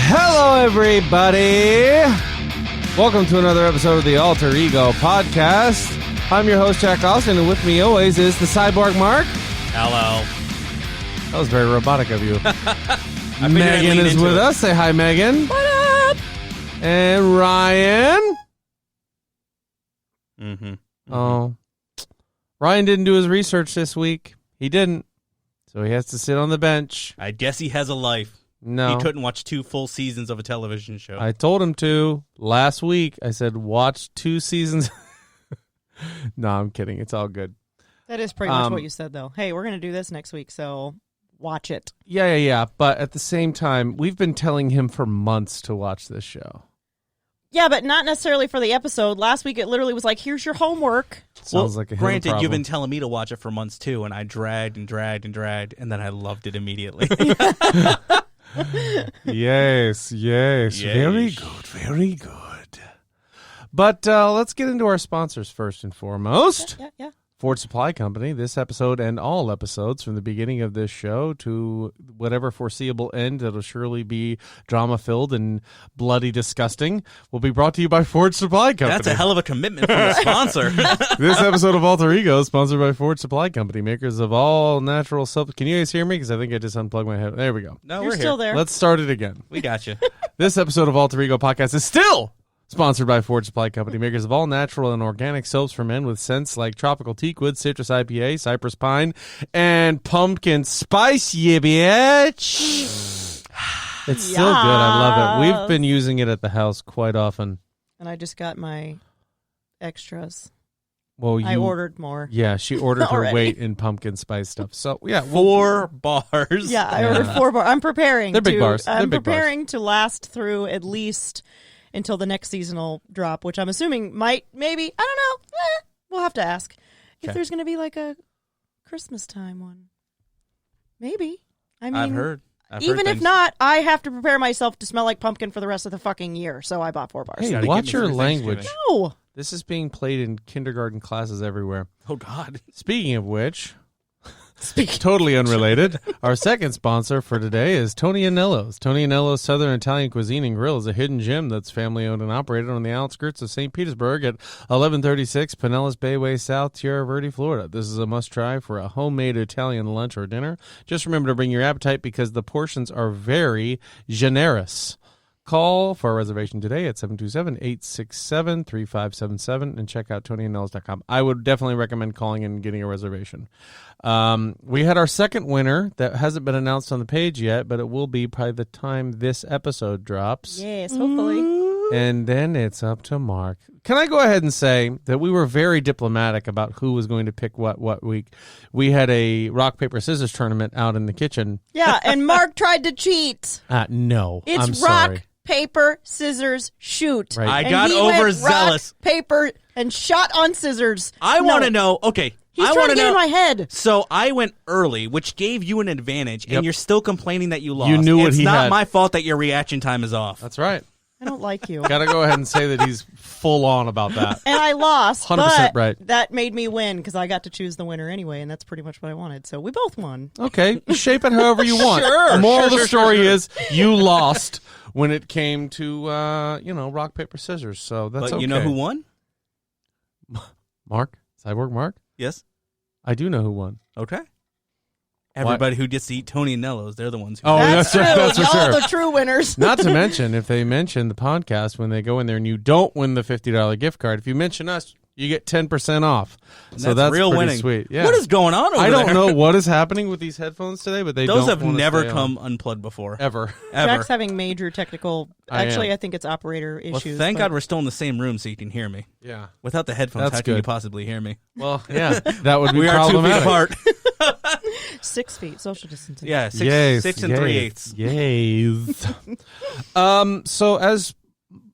Hello, everybody. Welcome to another episode of the Alter Ego Podcast. I'm your host, Jack Austin, and with me always is the Cyborg Mark. Hello. That was very robotic of you. Megan is with us. Say hi, Megan. What up? And Ryan. Mm-hmm. Oh. Ryan didn't do his research this week. He didn't. So he has to sit on the bench. I guess he has a life. No. He couldn't watch 2 full seasons of a television show. I told him to last week. I said, watch 2 seasons. No, I'm kidding. It's all good. That is pretty much what you said, though. Hey, we're going to do this next week, so watch it. Yeah. But at the same time, we've been telling him for months to watch this show. Yeah, but not necessarily for the episode. Last week, it literally was like, here's your homework. Sounds like a granted, problem. you've been telling me to watch it for months, too, and I dragged, and then I loved it immediately. Yes. Very good. But let's get into our sponsors first and foremost. Yeah. Ford Supply Company. This episode and all episodes from the beginning of this show to whatever foreseeable end that'll surely be drama-filled and bloody disgusting will be brought to you by Ford Supply Company. That's a hell of a commitment from the sponsor. This episode of Alter Ego is sponsored by Ford Supply Company, makers of all natural Can you guys hear me? Because I think I just unplugged my head. There we go. No, You're we're still here. there. Let's start it again. We got you. This episode of Alter Ego Podcast is still sponsored by Ford Supply Company, makers of all natural and organic soaps for men with scents like tropical teakwood, citrus IPA, cypress pine, and pumpkin spice, yeah, bitch. It's so good. I love it. We've been using it at the house quite often. And I just got my extras. Well, I ordered more. Yeah, she ordered her Already. weight in pumpkin spice stuff. So, yeah. 4 bars. Yeah, I ordered 4 bars. I'm preparing. They're big bars. I'm They're big preparing to last through at least until the next seasonal drop, which I'm assuming maybe, I don't know. We'll have to ask if there's going to be like a Christmas time one. Maybe. I mean, I've heard even if things. not, I have to prepare myself to smell like pumpkin for the rest of the fucking year. So I bought 4 bars. Hey, Gotta watch get me your through language. Thanksgiving. No. This is being played in kindergarten classes everywhere. Oh, God. Speaking of which, totally unrelated, our second sponsor for today is Tony Anello's. Tony Anello's Southern Italian Cuisine and Grill is a hidden gem that's family-owned and operated on the outskirts of St. Petersburg at 1136 Pinellas Bayway South, Tierra Verde, Florida. This is a must-try for a homemade Italian lunch or dinner. Just remember to bring your appetite because the portions are very generous. Call for a reservation today at 727-867-3577 and check out TonyAnellos.com. I would definitely recommend calling and getting a reservation. We had our second winner that hasn't been announced on the page yet, but it will be by the time this episode drops. Yes, hopefully. And then it's up to Mark. Can I go ahead and say that we were very diplomatic about who was going to pick what week? We had a rock, paper, scissors tournament out in the kitchen. Yeah, and Mark tried to cheat. No, It's I'm rock, sorry. paper, scissors, shoot. Right. I And got he went overzealous. Rock, paper, and shot on scissors. I want to know. Okay. He's I trying want to to get know. in my head. So I went early, which gave you an advantage, Yep. and you're still complaining that you lost. You knew what it's he not had. my fault that your reaction time is off. That's right. I don't like you. Got to go ahead and say that he's full on about that. And I lost, 100% but right. that made me win because I got to choose the winner anyway, and that's pretty much what I wanted. So we both won. Okay, shape it however you want. Sure, The moral of the sure, story sure. is you lost when it came to rock, paper, scissors. So that's But okay. you know who won? Mark? Cyborg Mark? Yes. I do know who won. Okay. Everybody who gets to eat Tony Anellos, they're the ones who Oh, That's true. right. That's for Y'all sure. are the true winners. Not to mention, if they mention the podcast when they go in there and you don't win the $50 gift card, if you mention us, you get 10% off. So that's real pretty winning. sweet. Yeah. What is going on over I don't there? know what is happening with these headphones today, but they Those don't have wanna never stay come on. unplugged before. Ever. Ever. Jack's having major technical. Actually, I think it's operator Well, issues. thank but- God we're still in the same room so you can hear me. Yeah. Without the headphones, That's how can you good. possibly hear me? Well, yeah, that would be We are 2 feet problematic. apart. 6 feet social distancing. Yeah, 6 and 3/8. Yes. So as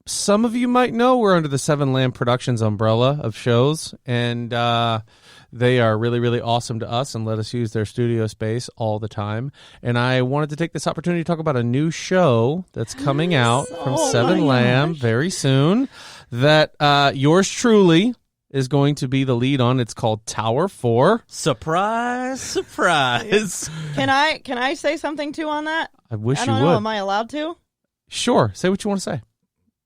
some of you might know, we're under the Seven Lamb Productions umbrella of shows, and they are really, really awesome to us and let us use their studio space all the time. And I wanted to take this opportunity to talk about a new show that's coming out from Oh Seven my Lamb gosh. very soon that yours truly is going to be the lead on. It's called Tower 4. Surprise, surprise. Can I say something too on that? I wish I you don't would. know. Am I allowed to? Sure. Say what you want to say.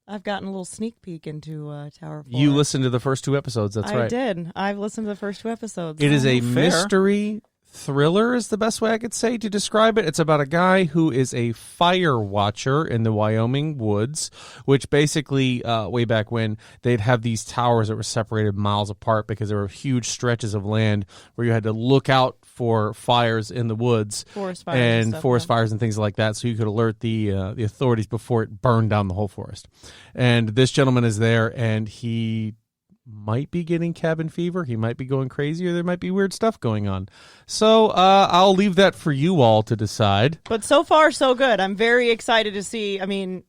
I've gotten a little sneak peek into Tower 4. You listened to the first 2 episodes. That's right. I did. I've listened to the first 2 episodes. It is a Fair. mystery thriller is the best way I could say to describe it. It's about a guy who is a fire watcher in the Wyoming woods, which basically, way back when, they'd have these towers that were separated miles apart because there were huge stretches of land where you had to look out for fires in the woods Forest fires and stuff, forest yeah. fires and things like that, so you could alert the authorities before it burned down the whole forest. And this gentleman is there, and he might be getting cabin fever. He might be going crazy, or there might be weird stuff going on. So I'll leave that for you all to decide. But so far, so good. I'm very excited to see. I mean,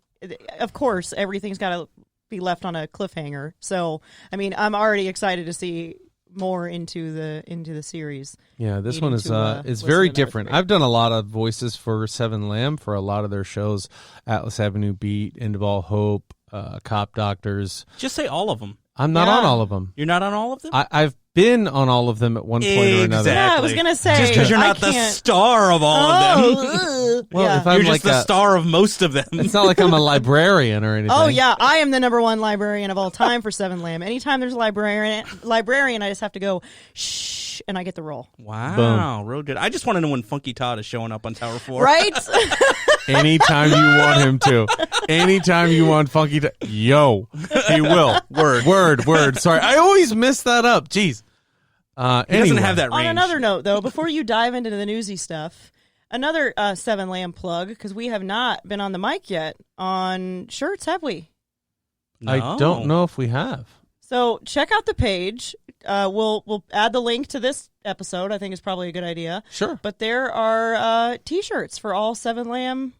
of course, everything's got to be left on a cliffhanger. So, I mean, I'm already excited to see more into the series. Yeah, this Needing one is to, is listen very to number different. 3. I've done a lot of voices for Seven Lamb for a lot of their shows: Atlas Avenue Beat, End of All Hope, Cop Doctors. Just say all of them. I'm not Yeah. on all of them. You're not on all of them? I've been on all of them at one point or another. Yeah, I was gonna say, Just because you're I not the can't- star of all of them. Well, yeah. if I'm You're like just the a- star of most of them. It's not like I'm a librarian or anything. Oh yeah, I am the #1 librarian of all time for Seven Lamb. Anytime there's a librarian, I just have to go shh, and I get the role. Wow, real good. I just want to know when Funky Todd is showing up on Tower 4. Right? Anytime you want him to. Anytime you want Funky to. Yo, he will. Word. Sorry, I always mess that up. Jeez. He doesn't have that range. On another note, though, before you dive into the newsy stuff, another Seven Lamb plug, because we have not been on the mic yet on shirts, have we? No. I don't know if we have. So check out the page. We'll add the link to this episode. I think is probably a good idea. Sure. But there are T-shirts for all Seven Lamb.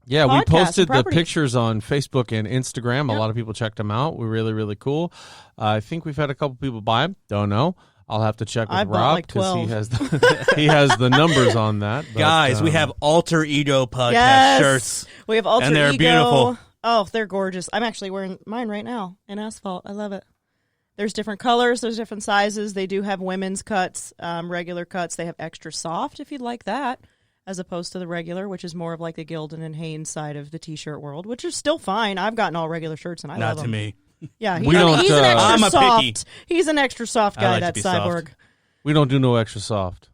Yeah, we podcasts and posted the properties. pictures on Facebook and Instagram. A Yep. lot of people checked them out. We're really, really cool. I think we've had a couple people buy them. Don't know. I'll have to check with I bought Rob like 12. he has he has the numbers on that. But, Guys, we have Alter Ego podcast Yes, shirts. we have Alter And they're Ego. beautiful. Oh, they're gorgeous. I'm actually wearing mine right now in asphalt. I love it. There's different colors. There's different sizes. They do have women's cuts, regular cuts. They have extra soft if you'd like that, as opposed to the regular, which is more of like the Gildan and Hanes side of the T-shirt world, which is still fine. I've gotten all regular shirts and I Not love to them. me. Yeah, We don't, he's an extra I'm a soft. picky. He's an extra soft I guy. like to That be soft. cyborg. we don't do no extra soft.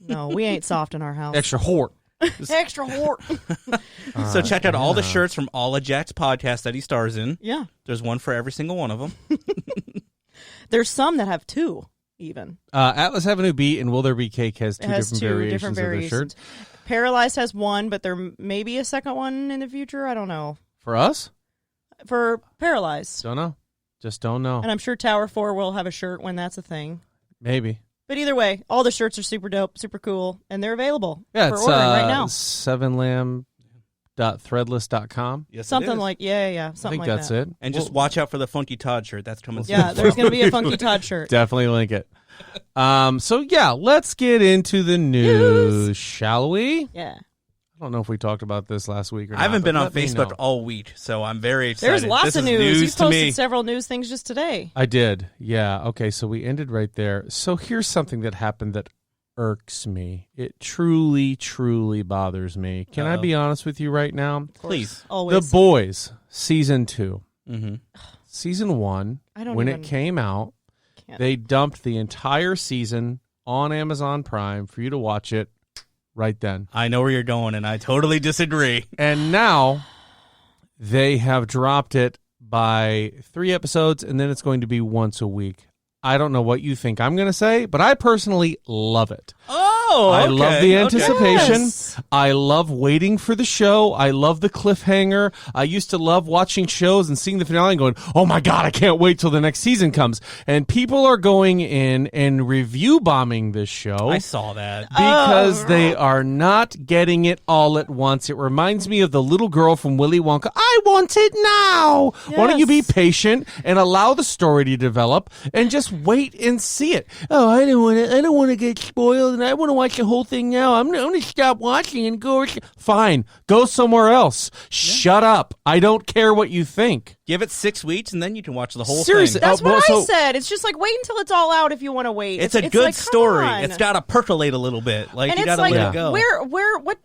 No, we ain't soft in our house. Extra hort. Extra hort. So check out all the shirts from all of Jack's podcasts that he stars in. Yeah, There's one for every single one of them. there's some that have 2 even. Atlas Avenue Beat and Will There Be Cake has It two has different 2 variations different of their variations. shirts. Paralyzed has 1, but there may be a second one in the future. I don't know. For us? For Paralyzed. Don't know. Just don't know. And I'm sure Tower 4 will have a shirt when that's a thing. Maybe. But either way, all the shirts are super dope, super cool, and they're available Yeah, for it's ordering right now. sevenlamb.threadless.com. Yes, Something like, yeah, I something think like that's that. it. And just watch out for the Funky Todd shirt. That's coming soon. Yeah, there's going to be a Funky Todd shirt. Definitely link it. So yeah, let's get into the news, shall we? Yeah. I don't know if we talked about this last week or not. I haven't been but on let me Facebook know. all week, so I'm very excited. There's lots This of is news. You to posted me. several news things just today. I did. Yeah. Okay. So we ended right there. So here's something that happened that irks me. It truly, truly bothers me. Can I Uh-oh. be honest with you right now? Please. Always. The Boys, season 2. Mm-hmm. Season 1, I don't when even- it came out, Can't. they dumped the entire season on Amazon Prime for you to watch it right then. I know where you're going, and I totally disagree. And now they have dropped it by 3 episodes, and then it's going to be once a week. I don't know what you think I'm going to say, but I personally love it. Oh, I love the okay. anticipation. Yes. I love waiting for the show. I love the cliffhanger. I used to love watching shows and seeing the finale and going, oh my God, I can't wait till the next season comes. And people are going in and review bombing this show. I saw that. Because Oh. they are not getting it all at once. It reminds me of the little girl from Willy Wonka. I want it now. Why don't you be Yes. patient and allow the story to develop and just wait and see it? Oh, I don't want to get spoiled, and I want to watch the whole thing now. I'm going to stop watching and go. Fine. Go somewhere else. Shut up. I don't care what you think. Give it 6 weeks, and then you can watch the whole Seriously. thing. That's what I said. It's just like, wait until it's all out if you want to wait. It's a good like, come story. on. It's got to percolate a little bit. Like, and you it's got to like, let it go. what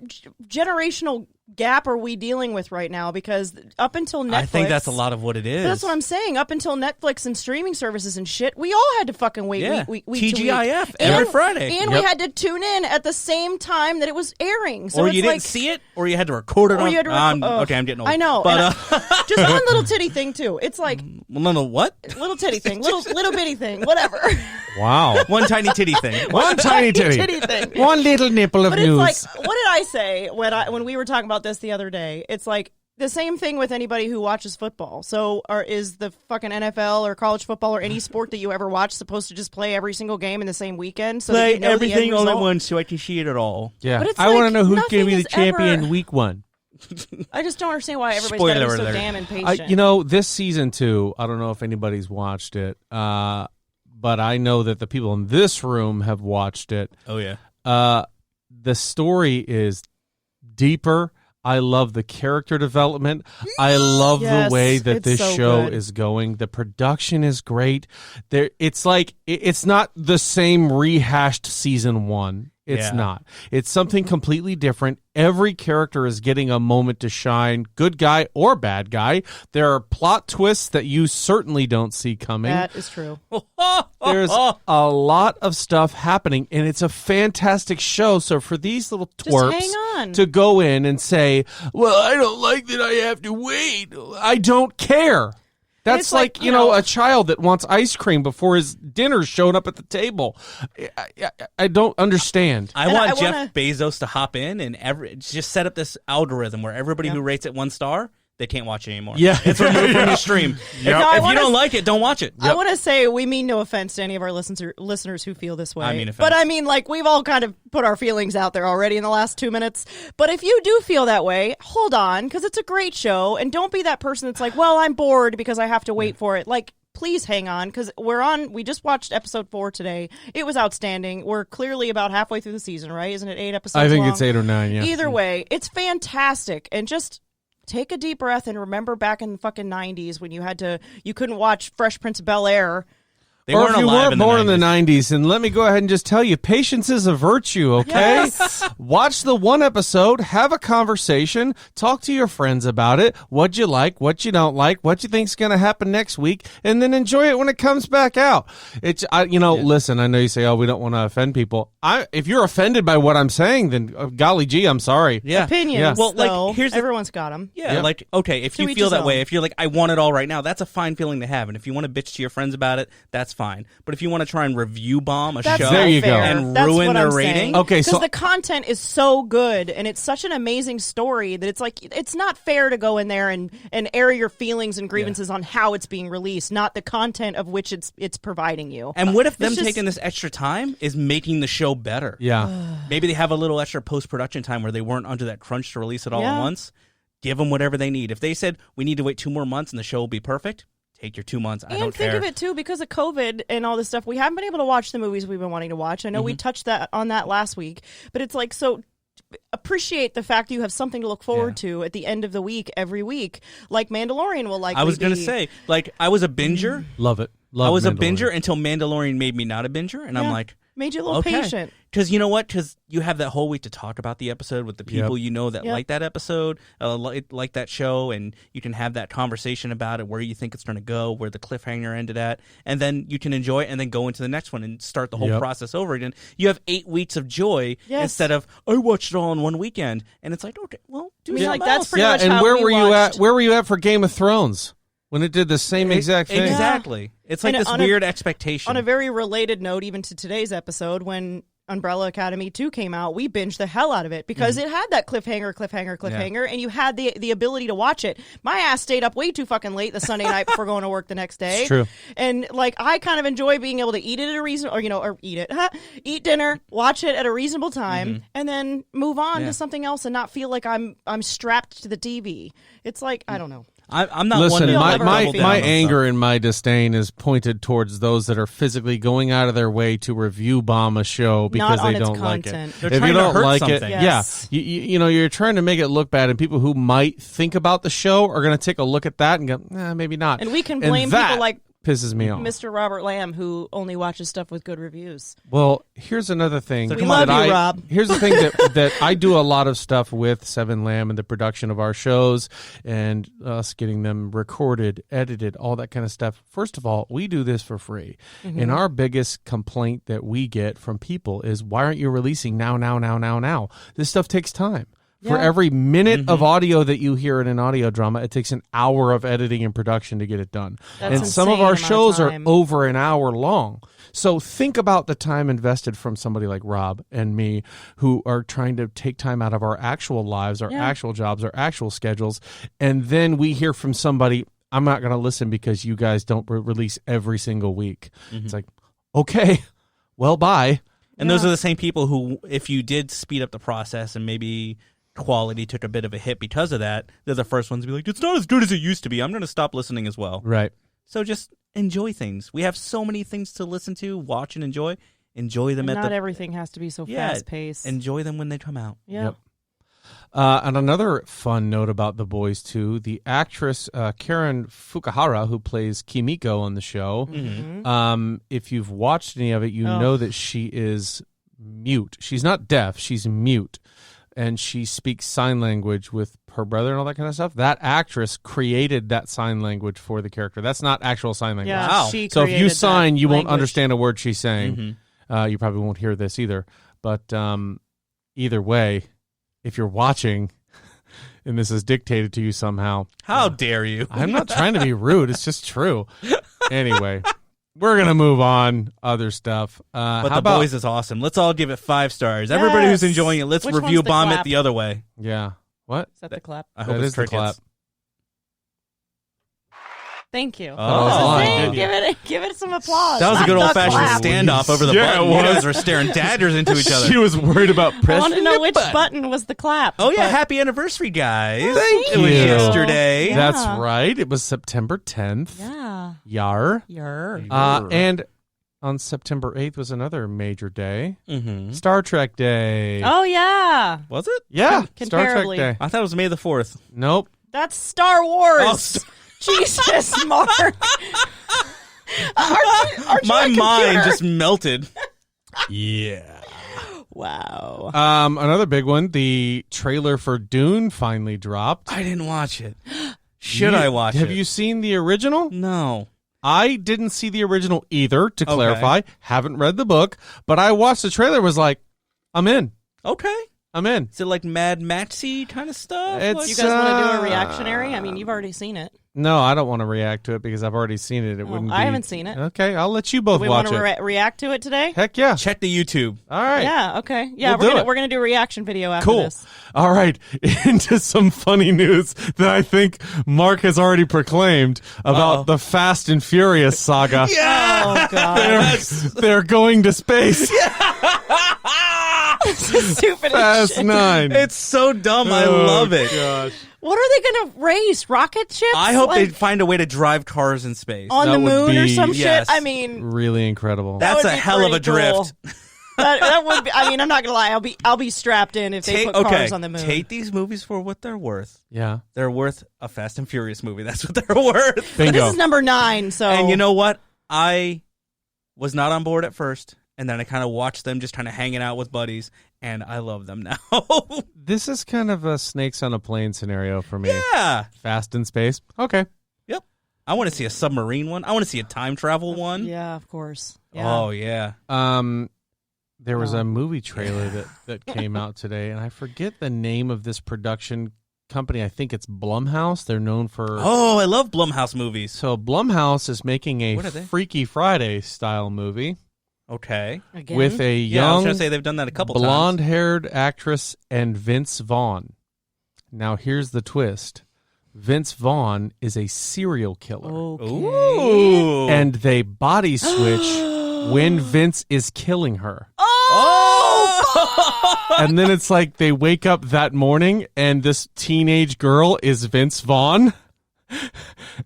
generational gap are we dealing with right now? Because up until Netflix, I think that's a lot of what it is. That's what I'm saying. Up until Netflix and streaming services and shit, we all had to fucking wait week to TGIF week. every Friday. And we had to tune in at the same time that it was airing. So or it's you didn't see it, or you had to record it on. Okay, I'm getting old. I know. But just one little titty thing too. It's like little what? Little titty thing, little bitty thing, whatever. Wow. One tiny titty thing. One tiny titty. thing. One little nipple of but news. It's like, what did I say when we were talking about this the other day? It's like the same thing with anybody who watches football. So, is the fucking NFL or college football or any sport that you ever watch supposed to just play every single game in the same weekend? So play that you know everything the all end at result? once so I can see it all. Yeah. But it's I want to like know who's going to nothing be the is champion ever- week 1. I just don't understand why everybody's Spoiler got to be so alert. damn impatient. This season 2, I don't know if anybody's watched it, but I know that the people in this room have watched it. Oh, yeah. The story is deeper. I love the character development. I love Yes, the way that it's this so show good. is going. The production is great. It's like it's not the same rehashed season 1. It's Yeah. not. It's something completely different. Every character is getting a moment to shine, good guy or bad guy. There are plot twists that you certainly don't see coming. that is true. There's a lot of stuff happening, and it's a fantastic show. So for these little twerps hang on. to go in and say, well, I don't like that I have to wait. I don't care. That's It's like, like, you know, a child that wants ice cream before his dinner's showing up at the table. I don't understand. I And want I Jeff wanna- Bezos to hop in and just set up this algorithm where everybody who rates it 1 star, they can't watch it anymore. Yeah. It's removed from your stream. No, I If you wanna- don't like it, don't watch it. I want to say we mean no offense to any of our listeners who feel this way. I mean offense. But I mean, like, we've all kind of put our feelings out there already in the last 2 minutes. But if you do feel that way, hold on, because it's a great show. And don't be that person that's like, well, I'm bored because I have to wait for it. Like, please hang on, because we just watched episode 4 today. It was outstanding. We're clearly about halfway through the season, right? Isn't it 8 episodes I think long? it's 8 or 9, yeah. Either way, it's fantastic. And just take a deep breath and remember back in the fucking 90s when you couldn't watch Fresh Prince of Bel-Air. They Or weren't if you alive weren't born in the 90s. 90s, and let me go ahead and just tell you, patience is a virtue, okay? Yes. Watch the 1 episode, have a conversation, talk to your friends about it, what you like, what you don't like, what you think's going to happen next week, and then enjoy it when it comes back out. Listen, I know you say, oh, we don't want to offend people. If you're offended by what I'm saying, then golly gee, I'm sorry. Yeah. Opinions, Yeah. Well, like, though, here's the- everyone's got them. Yeah, Yeah. like, okay, if To you each feel his that way, own. if you're like, I want it all right now, that's a fine feeling to have. And if you want to bitch to your friends about it, that's fine. But if you want to try and review bomb a That's show not There you go. fair. and That's ruin what their I'm rating, saying. Okay, because so- the content is so good and it's such an amazing story that it's like it's not fair to go in there and air your feelings and grievances on how it's being released, not the content of which it's providing you. And what if them It's just- taking this extra time is making the show better? Yeah. Maybe they have a little extra post-production time where they weren't under that crunch to release it all Yeah. at once. Give them whatever they need. If they said, we need to wait 2 more months and the show will be perfect, take your 2 months. I And don't think care. of it too, because of COVID and all this stuff, we haven't been able to watch the movies we've been wanting to watch. I know we touched on that last week, but it's like, so appreciate the fact that you have something to look forward to at the end of the week every week, like Mandalorian will likely I was going to say, like, I was a binger. Love it. I was a Mandalorian. binger until Mandalorian made me not a binger. And I'm like, made you a little patient. Because you know what? Because you have that whole week to talk about the episode with the people you know that Yep. like that episode, like that show, and you can have that conversation about it, where you think it's going to go, where the cliffhanger ended at, and then you can enjoy it and then go into the next one and start the whole Yep. process over again. You have 8 weeks of joy Yes. instead of, I watched it all in one weekend. And it's like, okay, well, do I mean, something like, that's else. pretty Yeah, much and how where we were you watched- at? Where were you at for Game of Thrones when it did the same exact thing? Exactly. It's like And this on a- weird expectation. On a very related note, even to today's episode, when Umbrella Academy 2 came out, we binged the hell out of it because it had that cliffhanger, and you had the ability to watch it. My ass stayed up way too fucking late the Sunday night before going to work the next day. It's true. And like, I kind of enjoy being able to eat it at a reasonable, eat dinner, watch it at a reasonable time, and then move on to something else and not feel like I'm strapped to the TV. It's like, I don't know. I'm not one Listen, to my double down my on anger stuff. and my disdain is pointed towards those that are physically going out of their way to review bomb a show because Not on they its don't like it. content. They're If trying you to don't hurt like something. it, Yes. you know, you're trying to make it look bad, and people who might think about the show are going to take a look at that and go, maybe not. And we can And blame that people like pisses me off. Mr. Robert Lamb, who only watches stuff with good reviews. Well, here's another thing. So We love you, Rob. Here's the thing that I do a lot of stuff with Seven Lamb and the production of our shows and us getting them recorded, edited, all that kind of stuff. First of all, we do this for free. Mm-hmm. And our biggest complaint that we get from people is, why aren't you releasing now? This stuff takes time. For Yeah. every minute of audio that you hear in an audio drama, it takes an hour of editing and production to get it done. That's and some of insane our amount of shows are time. over an hour long. So think about the time invested from somebody like Rob and me, who are trying to take time out of our actual lives, our Yeah. actual jobs, our actual schedules. And then we hear from somebody, I'm not going to listen because you guys don't release every single week. It's like, okay, well, bye. And those are the same people who, if you did speed up the process and maybe quality took a bit of a hit because of that, they're the first ones to be like, it's not as good as it used to be. I'm going to stop listening as well. Right. So just enjoy things. We have so many things to listen to, watch, and enjoy. Enjoy them And at not the everything has to be so fast paced. Enjoy them when they come out. Yeah. Yep. And another fun note about The Boys, too, the actress Karen Fukuhara, who plays Kimiko on the show, if you've watched any of it, you know that she is mute. She's not deaf, she's mute. And she speaks sign language with her brother and all that kind of stuff. That actress created that sign language for the character. That's not actual sign language. Yeah, Wow. she So if you created sign, that you won't language. understand a word she's saying. You probably won't hear this either. But either way, if you're watching and this is dictated to you somehow, How dare you? I'm not trying to be rude. It's just true. Anyway, we're going to move on. Other stuff. But how The about, Boys is awesome. Let's all give it 5 stars. Everybody who's Yes. enjoying it, let's Which review one's the bomb it clap? the other way. Yeah. What? Is that the clap? I hope That it's is the crickets. clap. Thank you. Oh, That's the lying, thing. didn't Give it some applause. That was a Not good the old fashioned clap. standoff over the Yeah, button. it You was. guys were staring daggers into each other. She was worried about I pressing want to know the which button. button was the clap. Oh yeah, but- happy anniversary, guys! Thank It was you. yesterday. Yeah. That's right. It was September 10th. Yeah. Yar. Yer. And on September 8th was another major day. Mm-hmm. Star Trek Day. Oh yeah. Was it? Yeah, Star Trek Comparably. Day. I thought it was May the 4th. Nope. That's Star Wars. Oh, Star- Jesus, Mark. aren't you My a mind computer? just melted. Yeah. Wow. Another big one. The trailer for Dune finally dropped. I didn't watch it. Should I watch it? Have you seen the original? No. I didn't see the original either, to clarify. Haven't read the book, but I watched the trailer, was like, I'm in. Okay. I'm in. Is it like Mad Maxy kind of stuff? It's- Like- You guys want to do a reactionary? I mean, you've already seen it. No, I don't want to react to it because I've already seen it. It wouldn't. I be... haven't seen it. Okay, I'll let you both We watch want it. to react to it today? Heck yeah! check the YouTube. All right. Yeah, okay. Yeah, We'll do it. we're gonna do a reaction video after Cool. this. All right, into some funny news that I think Mark has already proclaimed about the Fast and Furious saga. Oh god. They're going to space. This is stupid as Fast shit. 9. It's so dumb. I love it. Gosh. What are they gonna race? Rocket ships? I hope they Like, find a way to drive cars in space. on That the would moon or be- some yes. shit. I mean, Really incredible. That's would a be hell of a pretty cool. drift. that would be. I mean, I'm not gonna lie. I'll be strapped in if they put cars on the moon. Take these movies for what they're worth. Yeah. They're worth a Fast and Furious movie. That's what they're worth. But Bingo. this is number 9. So And you know what? I was not on board at first, and then I kind of watched them just kind of hanging out with buddies, and I love them now. This is kind of a snakes on a plane scenario for me. Yeah. Fast in space. Okay. Yep. I want to see a submarine one. I want to see a time travel one. yeah, of course. Yeah. Oh, yeah. There was No. a movie trailer that came out today, and I forget the name of this production company. I think it's Blumhouse. They're known for. Oh, I love Blumhouse movies. So Blumhouse is making a What are they? Freaky Friday style movie Okay. Again? with a Yeah, I was young going to say they've done that a couple times. blonde-haired actress and Vince Vaughn. Now here's the twist: Vince Vaughn is a serial killer, Okay. Ooh. and they body switch when Vince is killing her. Oh! And then it's like they wake up that morning and this teenage girl is Vince Vaughn.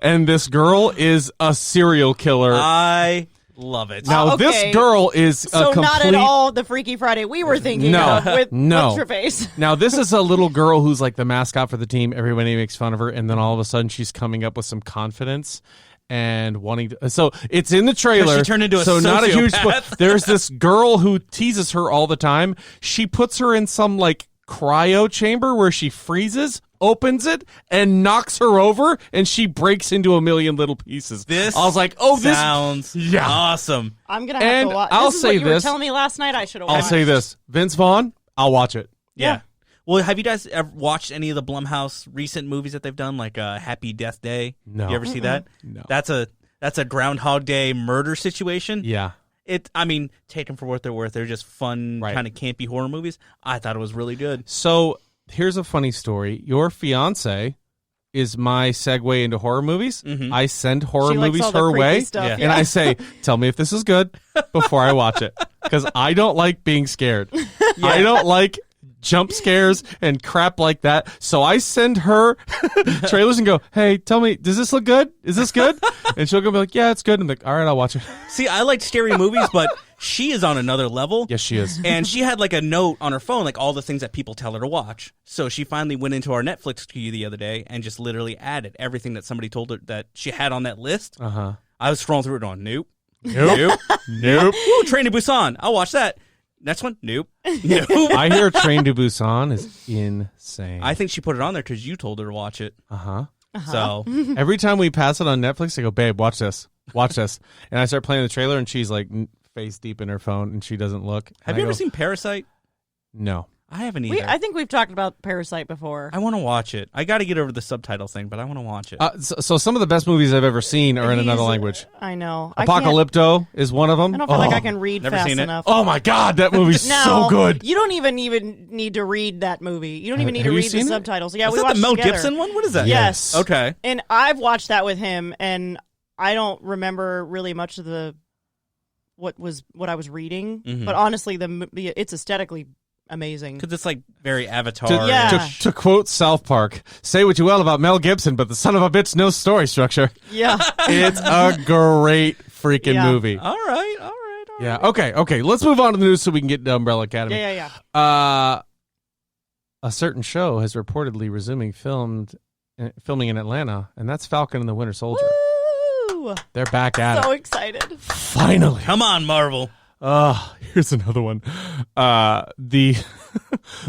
and this girl is a serial killer. I love it. Now, okay. this girl is So a complete... not at all the Freaky Friday we were thinking No, of with no. what's her face. Now, this is a little girl who's like the mascot for the team. Everybody makes fun of her, and then all of a sudden she's coming up with some confidence and wanting to... So it's in the trailer. She turned into a so not a huge... sociopath. There's this girl who teases her all the time. She puts her in some like cryo chamber where she freezes, opens it, and knocks her over, and she breaks into a million little pieces. This I was like, oh, this... sounds Yeah. awesome. I'm gonna have And to watch. I'll this is say what you were this. telling me last night. I should have. I'll watched. say this. Vince Vaughn, I'll watch it. Yeah. Well, have you guys ever watched any of the Blumhouse recent movies that they've done, like Happy Death Day? No. You ever see that? No. That's a Groundhog Day murder situation. Yeah. I mean, take them for what they're worth. They're just fun, Right. kind of campy horror movies. I thought it was really good. So here's a funny story. Your fiance is my segue into horror movies. Mhm. I send horror She likes movies all the her creepy way, stuff, Yeah. and I say, "Tell me if this is good before I watch it," because I don't like being scared. I don't like jump scares and crap like that. So I send her trailers and go, "Hey, tell me, does this look good? Is this good?" And she'll go be like, "Yeah, it's good." And I'm like, "All right, I'll watch it." See, I like scary movies, but she is on another level. Yes, she is. And she had like a note on her phone, like all the things that people tell her to watch. So she finally went into our Netflix queue the other day and just literally added everything that somebody told her that she had on that list. Uh huh. I was scrolling through it going, nope. Nope. Nope. Ooh, Train to Busan. I'll watch that. Next one, nope. Nope. I hear Train to Busan is insane. I think she put it on there because you told her to watch it. Uh huh. So Every time we pass it on Netflix, I go, "Babe, watch this, watch this," and I start playing the trailer, and she's like face deep in her phone, and she doesn't look. have And you I ever go, seen Parasite? No. I haven't either. I think we've talked about Parasite before. I want to watch it. I got to get over the subtitle thing, but I want to watch it. So some of the best movies I've ever seen are in another He's- language. I know. Apocalypto is one of them. I don't feel like I can read Never fast seen it. enough. Oh my god, that movie's No, so good. You don't even need to read that movie. You don't even need Have to you read the seen it? subtitles. Yeah, Is we that watched the Mel it together. Gibson one? What is that? Yes. Okay. And I've watched that with him, and I don't remember really much of what I was reading. Mhm. But honestly, it's aesthetically amazing. Because it's like very Avatar. To, Yeah. to quote South Park, say what you will about Mel Gibson, but the son of a bitch knows story structure. Yeah. It's a great freaking Yeah. movie. All right. Yeah. Okay. Let's move on to the news so we can get to Umbrella Academy. Yeah. A certain show has reportedly resuming filming in Atlanta, and that's Falcon and the Winter Soldier. Woo! They're back at So it. excited. Finally. Come on, Marvel. Here's another one. The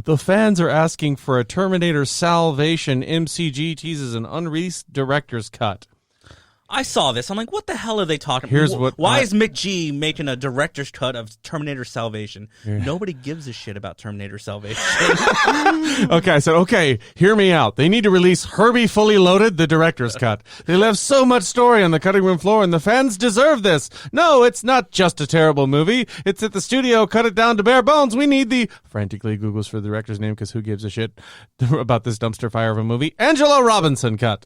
the fans are asking for a Terminator Salvation. MCG teases an unreleased director's cut. I saw this. I'm like, what the hell are they talking Here's about? what Why I- is McG making a director's cut of Terminator Salvation? Nobody gives a shit about Terminator Salvation. Okay, I said, okay, hear me out. They need to release Herbie Fully Loaded, the director's cut. They left so much story on the cutting room floor, and the fans deserve this. No, it's not just a terrible movie. It's that the studio cut it down to bare bones. We need the... Frantically Googles for the director's name, because who gives a shit about this dumpster fire of a movie? Angela Robinson cut.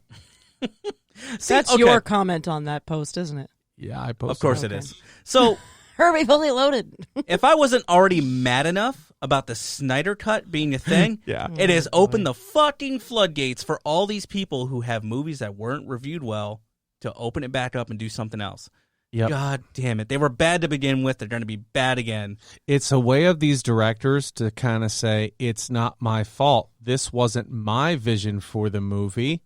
That's okay. your comment on that post, isn't it? Yeah, I posted Of course it. it is. So Herbie fully loaded. if I wasn't already mad enough about the Snyder Cut being a thing, Yeah. it has opened the fucking floodgates for all these people who have movies that weren't reviewed well to open it back up and do something else. Yep. God damn it. They were bad to begin with. They're going to be bad again. It's a way of these directors to kind of say, it's not my fault. This wasn't my vision for the movie.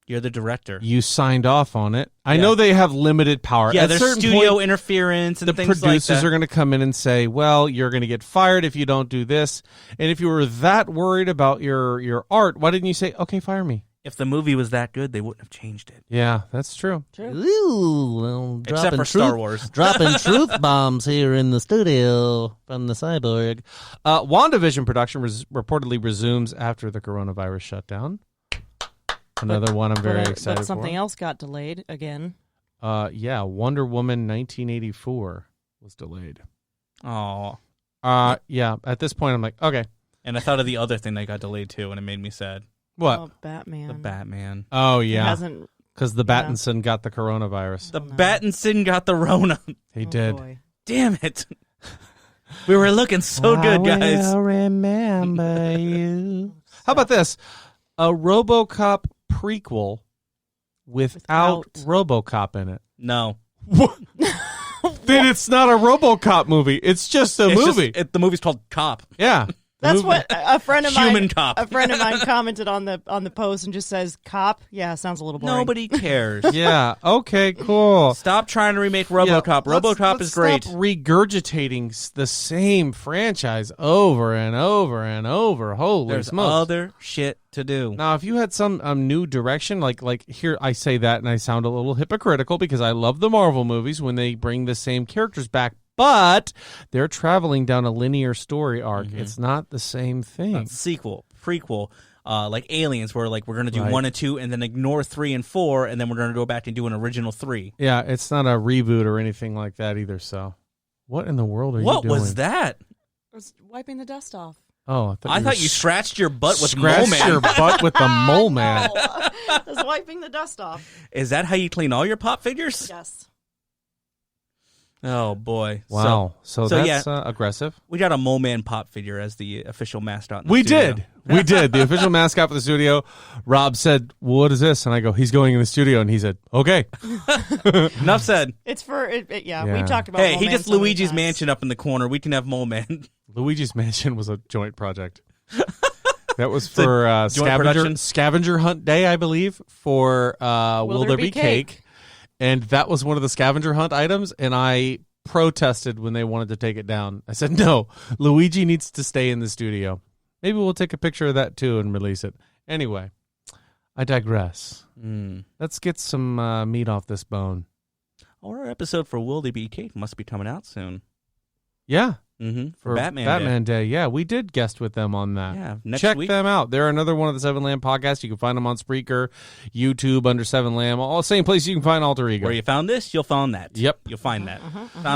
You're the director. You signed off on it. I Yeah. know they have limited power. Yeah, At a there's certain studio point, interference and the things like producers that. are going to come in and say, well, you're going to get fired if you don't do this. And if you were that worried about your art, why didn't you say, okay, fire me? If the movie was that good, they wouldn't have changed it. Yeah, that's true. Ooh, well, Except for Star Wars. dropping truth bombs here in the studio from the cyborg. WandaVision production reportedly resumes after the coronavirus shutdown. Another one I'm very excited But something for. else got delayed again. Yeah, Wonder Woman 1984 was delayed. Oh. Yeah, at this point I'm like, okay. And I thought of the other thing that got delayed too, and it made me sad. What? Oh, Batman. The Batman. Oh, It yeah. hasn't. Because the Battinson got the coronavirus. The Battinson got the Rona. He Oh, did. boy. Damn it. We were looking so good, guys. I will remember you. How about this? A RoboCop prequel without RoboCop in it. No. Then it's not a RoboCop movie. It's just a movie. The movie's called Cop. Yeah. That's what a friend of Human mine. cop. A friend of mine commented on the post and just says, "Cop." Yeah, sounds a little boring. Nobody cares. Yeah. Okay, cool. Stop trying to remake RoboCop. Yeah, RoboCop let's is great. Stop regurgitating the same franchise over and over and over. Holy There's smokes. other shit to do. Now, if you had some new direction, like here, I say that and I sound a little hypocritical because I love the Marvel movies when they bring the same characters back, but they're traveling down a linear story arc. It's not the same thing. Sequel, prequel, like Aliens, where like we're going to do Right. 1 and 2 and then ignore 3 and 4, and then we're going to go back and do an original 3. Yeah, it's not a reboot or anything like that either. So, what in the world are you What doing? was that? I was wiping the dust off. Oh, I thought you scratched your butt with scratched Mole Man. your butt with the mole man. No. I was wiping the dust off. Is that how you clean all your pop figures? Yes. Oh boy! Wow. So that's yeah, aggressive. we got a Mole Man pop figure as the official mascot. In the We studio. did. We did. The official mascot for the studio. Rob said, well, "What is this?" And I go, "He's going in the studio." And he said, "Okay." Enough said. It's for yeah. Yeah. We talked about. Hey, Mole he Man just so many Luigi's times. Mansion up in the corner. We can have Mole Man. Luigi's Mansion was a joint project. That was for joint production? scavenger hunt day, I believe, for Will There Be Cake? And that was one of the scavenger hunt items, and I protested when they wanted to take it down. I said, no, Luigi needs to stay in the studio. Maybe we'll take a picture of that, too, and release it. Anyway, I digress. Let's get some meat off this bone. Our episode for Will There Be Cake must be coming out soon. Yeah. Mm-hmm. For Batman Day. Yeah, we did guest with them on that. Yeah, next Check week. them out. They're another one of the Seven Lamb podcasts. You can find them on Spreaker, YouTube under Seven Lamb, all the same place you can find Alter Ego. Where you found this, you'll find that. Yep. You'll find that.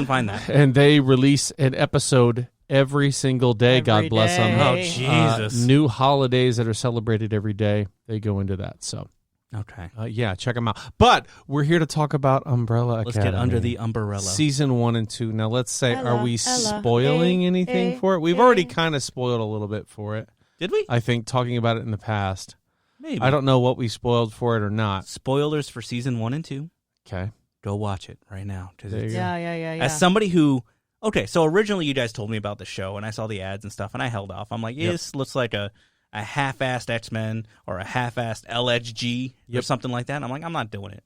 Find that. And they release an episode every single day. God Every bless them. day. Oh, Jesus. New holidays that are celebrated every day. They go into that. So, Okay. yeah, check them out. But we're here to talk about Umbrella Let's Academy. get under the umbrella. Season 1 and 2. Now, let's say, Ella, are we Ella, spoiling anything eh, for it? We've eh. already kind of spoiled a little bit for it. Did we? I think talking about it in the past. Maybe. I don't know what we spoiled for it or not. Spoilers for season 1 and 2. Okay. Go watch it right now. 'Cause There you it's- go. Yeah. As somebody who, okay, so originally you guys told me about the show, and I saw the ads and stuff, and I held off. I'm like, Yep. this looks like a half-assed X-Men or a half-assed LHG or Yep. something like that. And I'm like, I'm not doing it.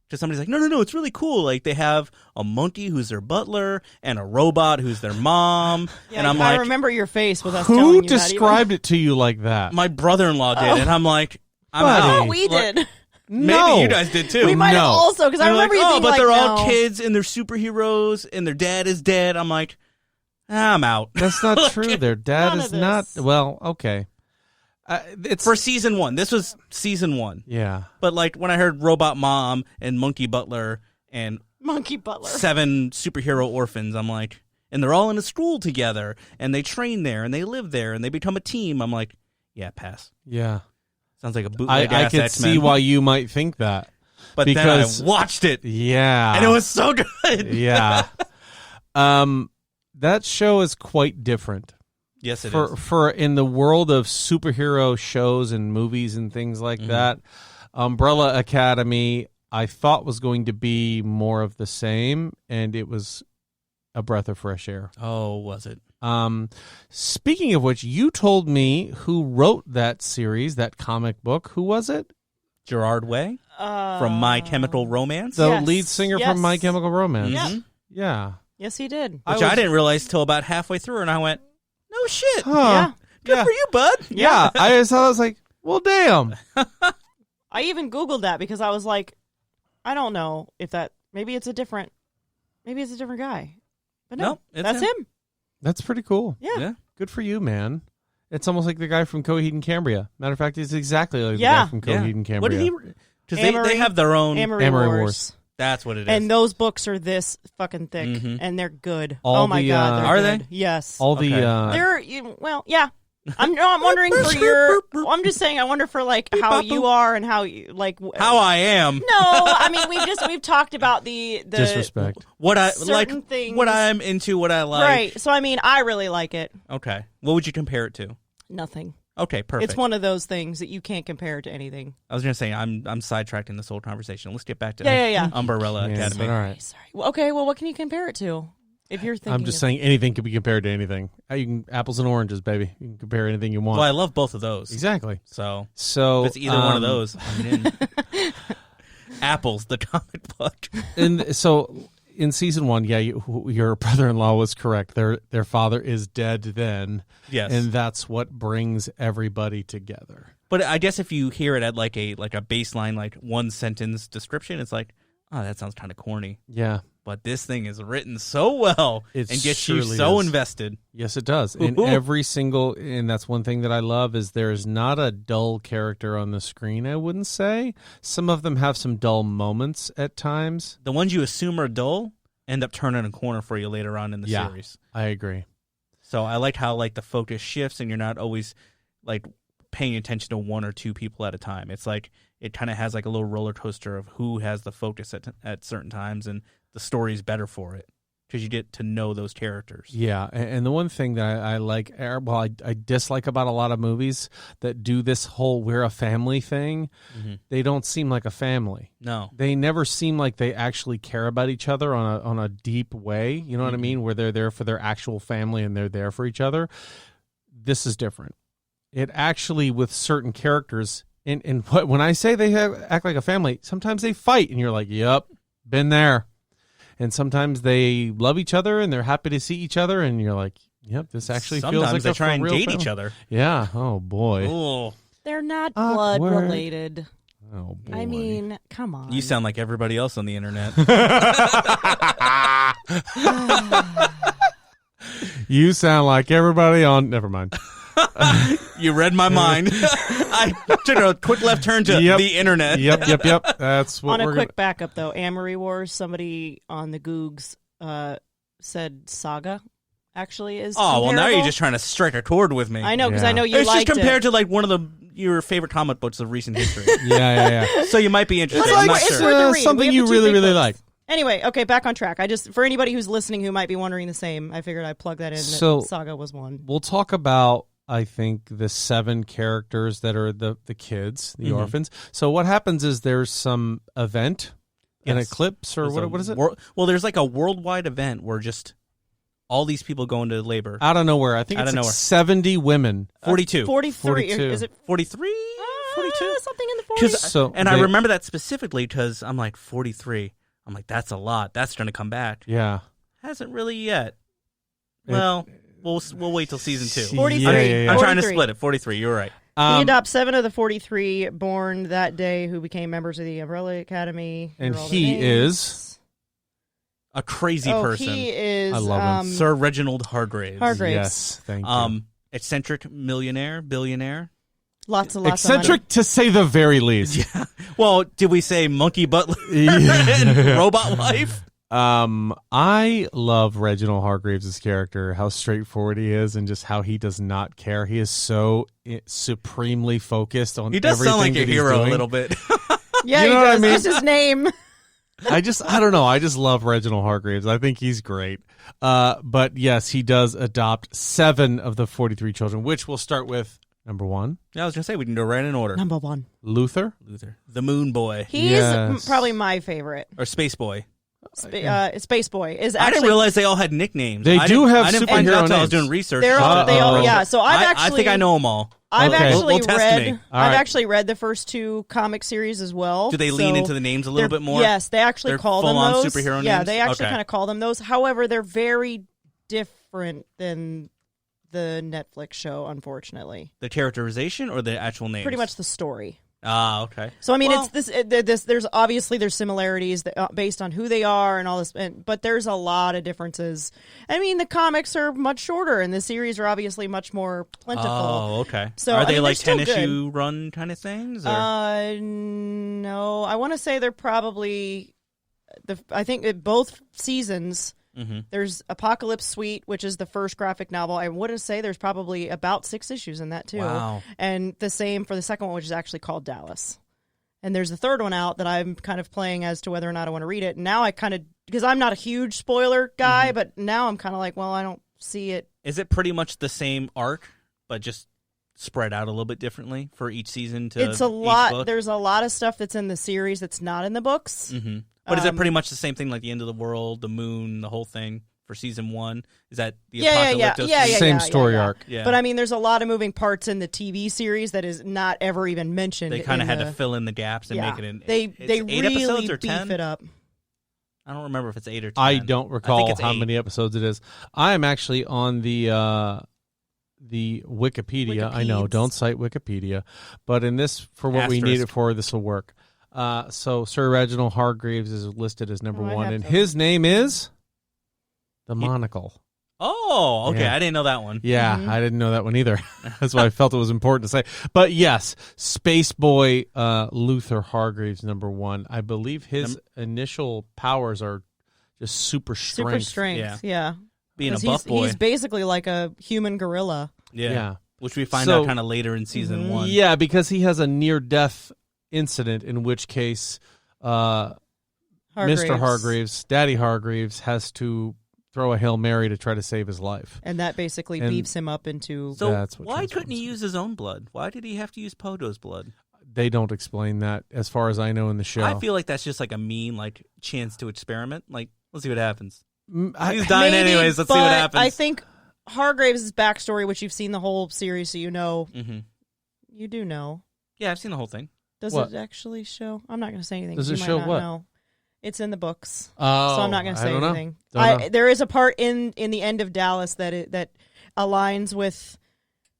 Because somebody's like, no, it's really cool. Like, they have a monkey who's their butler and a robot who's their mom. Yeah, and I'm I like, remember your face with us telling Who you described it to you like that? my brother-in-law did. And I'm like, I'm Buddy. that. out. Oh, we Like, did. Maybe No. you guys did too. We might have No. also because I And they're remember like, you oh, being but like, they're all no. kids and they're superheroes and their dad is dead. I'm like, I'm out. That's not true. Their dad None is of this. not. Well, okay. It's For season 1. This was season 1. yeah. But like when I heard Robot Mom and Monkey Butler and Monkey Butler. 7 superhero orphans, I'm like, and they're all in a school together and they train there and they live there and they become a team. I'm like, yeah, pass. Yeah. Sounds like a I bootleg ass could X-Men. see why you might think that. But because- then I watched it Yeah. and it was so good. yeah. That show is quite different. Yes, it is. For in the world of superhero shows and movies and things like that, Umbrella Academy I thought was going to be more of the same, and it was a breath of fresh air. Oh, was it? Speaking of which, you told me who wrote that series, that comic book. Who was it? Gerard Way from My Chemical Romance. The Yes, lead singer yes. from My Chemical Romance. Yeah. Mhm. Yeah. Yes, he did. Which I didn't realize till about halfway through, and I went, "No shit, Huh. Yeah. good Yeah. for you, bud." Yeah. I was like, well, damn. I even Googled that because I was like, I don't know if maybe it's a different guy. But no, Nope, it's that's him. That's pretty cool. Yeah. Yeah. Good for you, man. It's almost like the guy from Coheed and Cambria. Matter of fact, he's exactly like the Yeah. guy from Coheed and Cambria. What did he? Because they Amory- have their own. Amory Amory Wars. Wars. That's what it is. And those books are this fucking thick, Mhm. and they're good. All oh my the, god, they're Are good. they? Yes. All the Okay. They're yeah. I'm wondering for your. I'm just saying. I wonder for like how you are and how you like. how I am. No, I mean we've talked about the disrespect. What I certain like. things. What I'm into. What I like. Right. So I mean, I really like it. Okay. What would you compare it to? Nothing. Okay, perfect. It's one of those things that you can't compare to anything. I was going to say, I'm sidetracking this whole conversation. Let's get back to Yeah. Umbrella Yes, Academy. all right. Sorry. Well, okay, well, what can you compare it to? If you're thinking I'm just saying anything can be compared to anything. You can apples and oranges, baby. You can compare anything you want. Well, I love both of those. Exactly. So So if it's either one of those, I'm in. Apples, the comic book. And so in season 1, your brother-in-law was correct. Their father is dead then. Yes. And that's what brings everybody together. But I guess if you hear it at like a baseline, like one sentence description, it's like, oh, that sounds kind of corny. Yeah. But this thing is written so well It and gets you surely so is. invested. Yes, it does. And and that's one thing that I love is there is not a dull character on the screen, I wouldn't say. Some of them have some dull moments at times. The ones you assume are dull end up turning a corner for you later on in the series. I agree. So I like how like the focus shifts and you're not always like paying attention to one or two people at a time. It's like it kind of has like a little roller coaster of who has the focus at certain times, and the story is better for it because you get to know those characters. Yeah, and the one thing that I like, I dislike about a lot of movies that do this whole we're a family thing, they don't seem like a family. No. They never seem like they actually care about each other on a deep way. You know what I mean? Where they're there for their actual family and they're there for each other. This is different. It actually, with certain characters, and when I say they act like a family, sometimes they fight, and you're like, yep, been there. And sometimes they love each other and they're happy to see each other, and you're like, "Yep, this actually feels like Sometimes they try and real date family. each other. Yeah. Oh boy. Oh, They're not Awkward. blood related. Oh boy. I mean, come on. you sound like everybody else on the internet. You sound like everybody on. Never mind. You read my mind. I took a quick left turn to Yep. the internet. Yep. That's what On a we're quick backup, though, Amory Wars, somebody on the Googs said Saga actually is Oh, well, now comparable. you're just trying to strike a chord with me. I know, because Yeah. I know you It's just liked compared it. to like one of your favorite comic books of recent history. Yeah. So you might be interested. It's I'm like- not it's sure. worth a read. Something We have you the two really, big really books. like. Anyway, okay, back on track. For anybody who's listening who might be wondering the same, I figured I'd plug that in. So- that Saga was one. We'll talk about, I think, the 7 characters that are the kids, the orphans. So what happens is there's some event, an Yes. eclipse, or There's what is it? Well, there's like a worldwide event where just all these people go into labor. Out of nowhere. I think Out it's of like nowhere. 70 women. 42. 43. 42. Is it 43? 42? something in the 40s? So And I they- remember that specifically because I'm like, 43. I'm like, that's a lot. That's going to come back. Yeah. Hasn't really yet. Well, we'll wait till season 2. 43. Yeah. I'm trying to 43. split it. 43. You're right. He adopts 7 of the 43 born that day who became members of the Umbrella Academy. And Here are all their he names. is- A crazy person. He is I love him. Sir Reginald Hargraves. Hargraves. Yes. Thank you. Eccentric millionaire, billionaire. Lots and lots Eccentric to say the very least. Yeah. Well, did we say monkey butler Yeah. and robot wife? I love Reginald Hargraves' character, how straightforward he is, and just how he does not care. He is so supremely focused on. He does sound like everything a that he's hero a doing. little bit. money. Yeah, You know he what I does. mean? Just his name. I don't know. I just love Reginald Hargraves. I think he's great. But yes, he does adopt 7 of the 43 children, which we'll start with number 1, I was going to say we can go right in order. Number 1. Luther. Luther. The Moon Boy. He's Yes. probably my favorite. Or Space Boy. Space Boy is I didn't actually. realize they all had nicknames. They I do didn't- have I didn't find superhero out until I was names. doing research. They're all, they all, yeah. So I've I think I know them all. I've Okay. actually Well, test read. me. All I've right. actually read the first 2 comic series as well. Do they lean so into the names a little they're- bit more? Yes, they actually They're call them full-on those. superhero Yeah, names? they actually Okay. kind of call them those. However, they're very different than the Netflix show, unfortunately. The characterization or the actual names? Pretty much the story. Ah, okay. So I mean, Well- it's this. There's obviously there's similarities that, based on who they are and all this, but there's a lot of differences. I mean, the comics are much shorter, and the series are obviously much more plentiful. Oh, okay. So, are I they mean, like they're 10 still good. issue run kind of things? Or? No, I want to say they're probably I think at both seasons. Mm-hmm. There's Apocalypse Suite, which is the first graphic novel. I want to say there's probably about 6 issues in that too. Wow. And the same for the second one, which is actually called Dallas. And there's the third one out that I'm kind of playing as to whether or not I want to read it. And now I kind of, because I'm not a huge spoiler guy, but now I'm kind of like, well, I don't see it. Is it pretty much the same arc, but just spread out a little bit differently for each season. To It's a each lot. book. There's a lot of stuff that's in the series that's not in the books. Mm-hmm. But is it pretty much the same thing, like the end of the world, the moon, the whole thing for season 1? Is that the apocalyptic? Same story arc. Yeah. But I mean, there's a lot of moving parts in the TV series that is not ever even mentioned. They kind of in had to fill in the gaps and make it in. They it's they 8 really episodes or beef 10? it up. I don't remember if it's 8 or 10. I don't I recall think it's how 8. many episodes it is. I am actually on the Wikipedia. I know, Wikipedias. don't cite Wikipedia, but in this, for what we need it Asterisk. for, this will work. So Sir Reginald Hargreaves is listed as number Oh, I 1, have and those. his name is the Monocle. Oh, okay. Yeah. I didn't know that one. Yeah, I didn't know that one either. That's why I felt it was important to say. But yes, Space Boy Luther Hargreaves, number 1. I believe his initial powers are just super strength. Super strength. Yeah. Being a 'Cause buff boy. He's basically like a human gorilla. Yeah. Which we find So- out kind of later in season 1. Yeah, because he has a near-death incident, in which case Mr. Hargreaves, Daddy Hargreaves, has to throw a Hail Mary to try to save his life. And that basically And- beefs him up into. So That's what why couldn't he transforms use his own blood? Why did he have to use Podo's blood? They don't explain that, as far as I know, in the show. I feel like that's just like a mean like chance to experiment. Like, let's see what happens. I- He's dying Maybe, anyways. Let's see what but happens. I think Hargreaves' backstory, which you've seen the whole series, so you know, Mm-hmm. you do know. Yeah, I've seen the whole thing. Does What? it actually show? I'm not going to say anything. Does 'cause it you show might not what? know. It's in the books, Oh, so I'm not going to I say don't know. anything. Don't know. There is a part in the end of Dallas that aligns with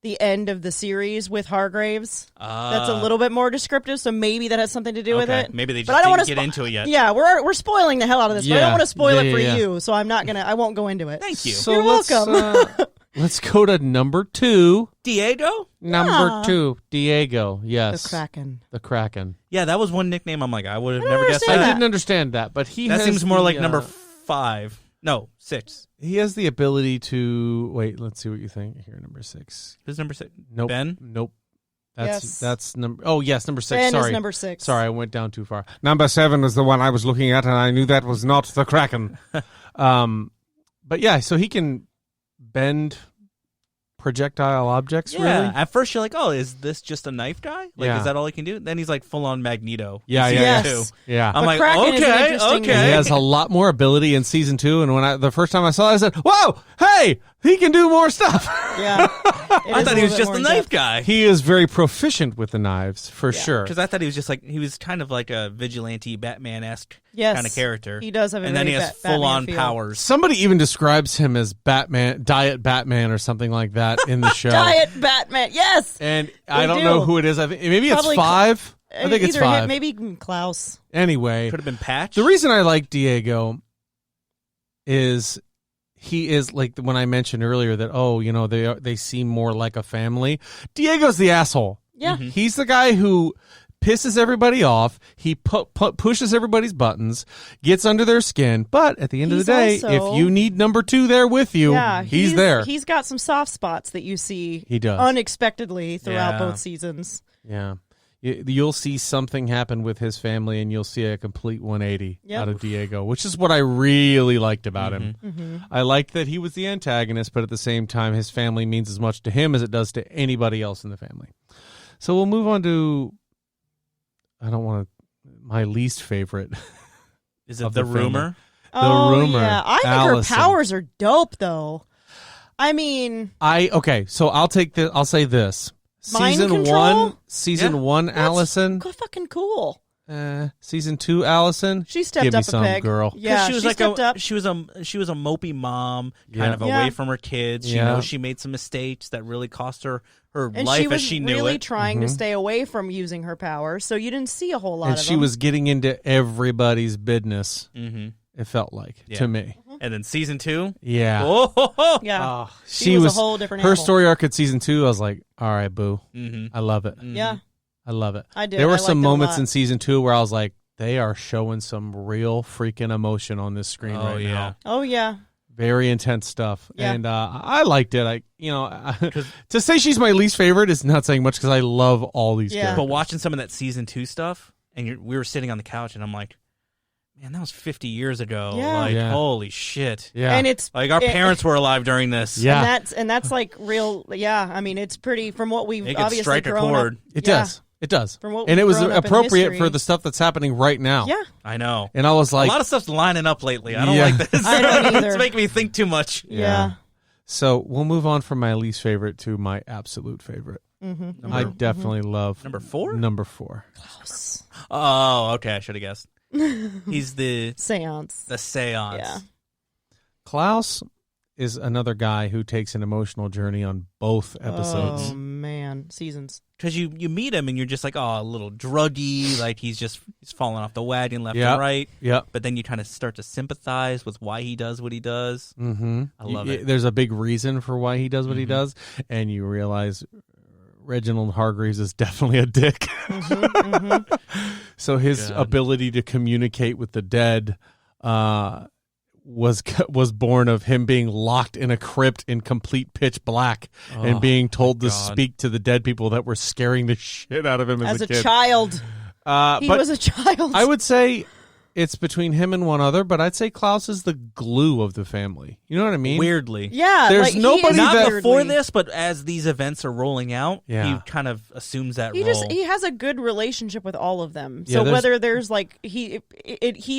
the end of the series with Hargreaves. That's a little bit more descriptive, so maybe that has something to do with it. Maybe they just But I don't didn't wanna get into it yet. Yeah, we're spoiling the hell out of this, but I Yeah. don't want to spoil it for Yeah. you, so I'm not gonna. I won't go into it. Thank you. So You're let's, welcome. let's go to number 2. Diego? Number Yeah. 2, Diego. The Yes, Kraken. the Kraken. Yeah, that was one nickname. I'm like, I would have I never don't guessed I understand that. that. didn't understand that, but he That has seems more the, like number 5. No, 6. He has the ability to wait. Let's see what you think here. Number 6. Who's number 6? Nope. Ben? Nope. Yes. That's number. Oh yes, number 6. Ben Sorry, is number 6. Sorry, I went down too far. Number 7 was the one I was looking at, and I knew that was not the Kraken. But yeah, so he can bend projectile objects. Yeah. Really? At first, you're like, oh, is this just a knife guy? Like, Yeah. is that all he can do? Then he's like full on Magneto. Yeah, in yeah, season Yes. 2. Yeah. I'm But like, Kraken is an okay, interesting He okay. has a lot more ability in season 2, and when the first time I saw it, I said, "Whoa, hey, he can do more stuff." Yeah. I thought he was just a knife guy. He is very proficient with the knives, for sure. Because I thought he was just like, he was kind of like a vigilante Batman-esque Yes. kind of character. He does have a And then very he has Batman full-on feel. powers. Somebody even describes him as Batman, Diet Batman, or something like that in the show. Diet Batman. Yes. And I They don't do. know who it is. I think maybe it's Probably 5. I think it's Either 5. him, maybe Klaus. Anyway, Could have been Patch. the reason I like Diego is he is like when I mentioned earlier that they seem more like a family. Diego's the asshole. Yeah. Mm-hmm. He's the guy who pisses everybody off. He pushes everybody's buttons, gets under their skin. But at the end of the day, He's also- if you need number 2 there with you, Yeah, he's there. He's got some soft spots that you see He does. unexpectedly throughout Yeah. both seasons. Yeah. You'll see something happen with his family, and you'll see a complete 180 Yep. out of Diego, which is what I really liked about him. Mm-hmm. I liked that he was the antagonist, but at the same time, his family means as much to him as it does to anybody else in the family. So we'll move on to, I don't want to, my least favorite. Is it of the the family. rumor? Oh rumor, yeah, I think Allison. her powers are dope though. I mean, Okay, so I'll say this. Mind Season control? Season Yeah. 1, Allison. fucking cool. Season 2, Allison. She stepped Give me up some, a peg, girl. Yeah, she was stepped like up. she was a mopey mom, kind Yeah. of Yeah. away from her kids. She Yeah. knows she made some mistakes that really cost her And life she was as she knew really it. trying to stay away from using her power, so you didn't see a whole lot And of she them. was getting into everybody's business. Mm-hmm. It felt like Yeah. to me. And then season 2, Yeah. oh, Yeah, She was a whole different her animal. story arc at season 2. I was like, all right, boo. mm-hmm. I love it. Yeah, I love it. I did. There were I some liked it a moments lot. in season 2 where I was like, they are showing some real freaking emotion on this screen Oh, right yeah. now. Oh yeah, Very intense stuff. Yeah. And I liked it. To say she's my least favorite is not saying much because I love all these Yeah. characters. But watching some of that season 2 stuff, and we were sitting on the couch, and I'm like, Man, that was 50 years ago. Yeah. Like, Yeah. holy shit. Yeah. And it's Like, our parents were alive during this. Yeah. and that's like real. Yeah, I mean, it's pretty from what we've They could obviously strike a grown chord. up. It Yeah. does. It does. From what And it we've was grown up in appropriate history. for the stuff that's happening right now. Yeah, I know. And I was like, a lot of stuff's lining up lately. I don't Yeah. like this. I don't either. It's making me think too much. yeah. So we'll move on from my least favorite to my absolute favorite. Mm-hmm. I definitely love Number 4? Number 4. Oh, okay. I should have guessed. He's the Seance. seance. Yeah. Klaus is another guy who takes an emotional journey on both episodes. Oh man, seasons. Because you meet him and you're just like, oh, a little druggy. Like, he's falling off the wagon left Yep. and right. Yep. But then you kind of start to sympathize with why he does what he does. Mm-hmm. I love it. There's a big reason for why he does what he Mhm. does, and you realize Reginald Hargreaves is definitely a dick. Mm-hmm. So his God. ability to communicate with the dead was born of him being locked in a crypt in complete pitch black and Oh, being told to God. speak to the dead people that were scaring the shit out of him as, As a kid. child, he but was a child. I would say it's between him and one other, but I'd say Klaus is the glue of the family. You know what I mean? Weirdly. Yeah, There's like, he nobody is Not that- before weirdly- this, but as these events are rolling out, Yeah. he kind of assumes that He role. he has a good relationship with all of them. Yeah, So there's- whether there's like he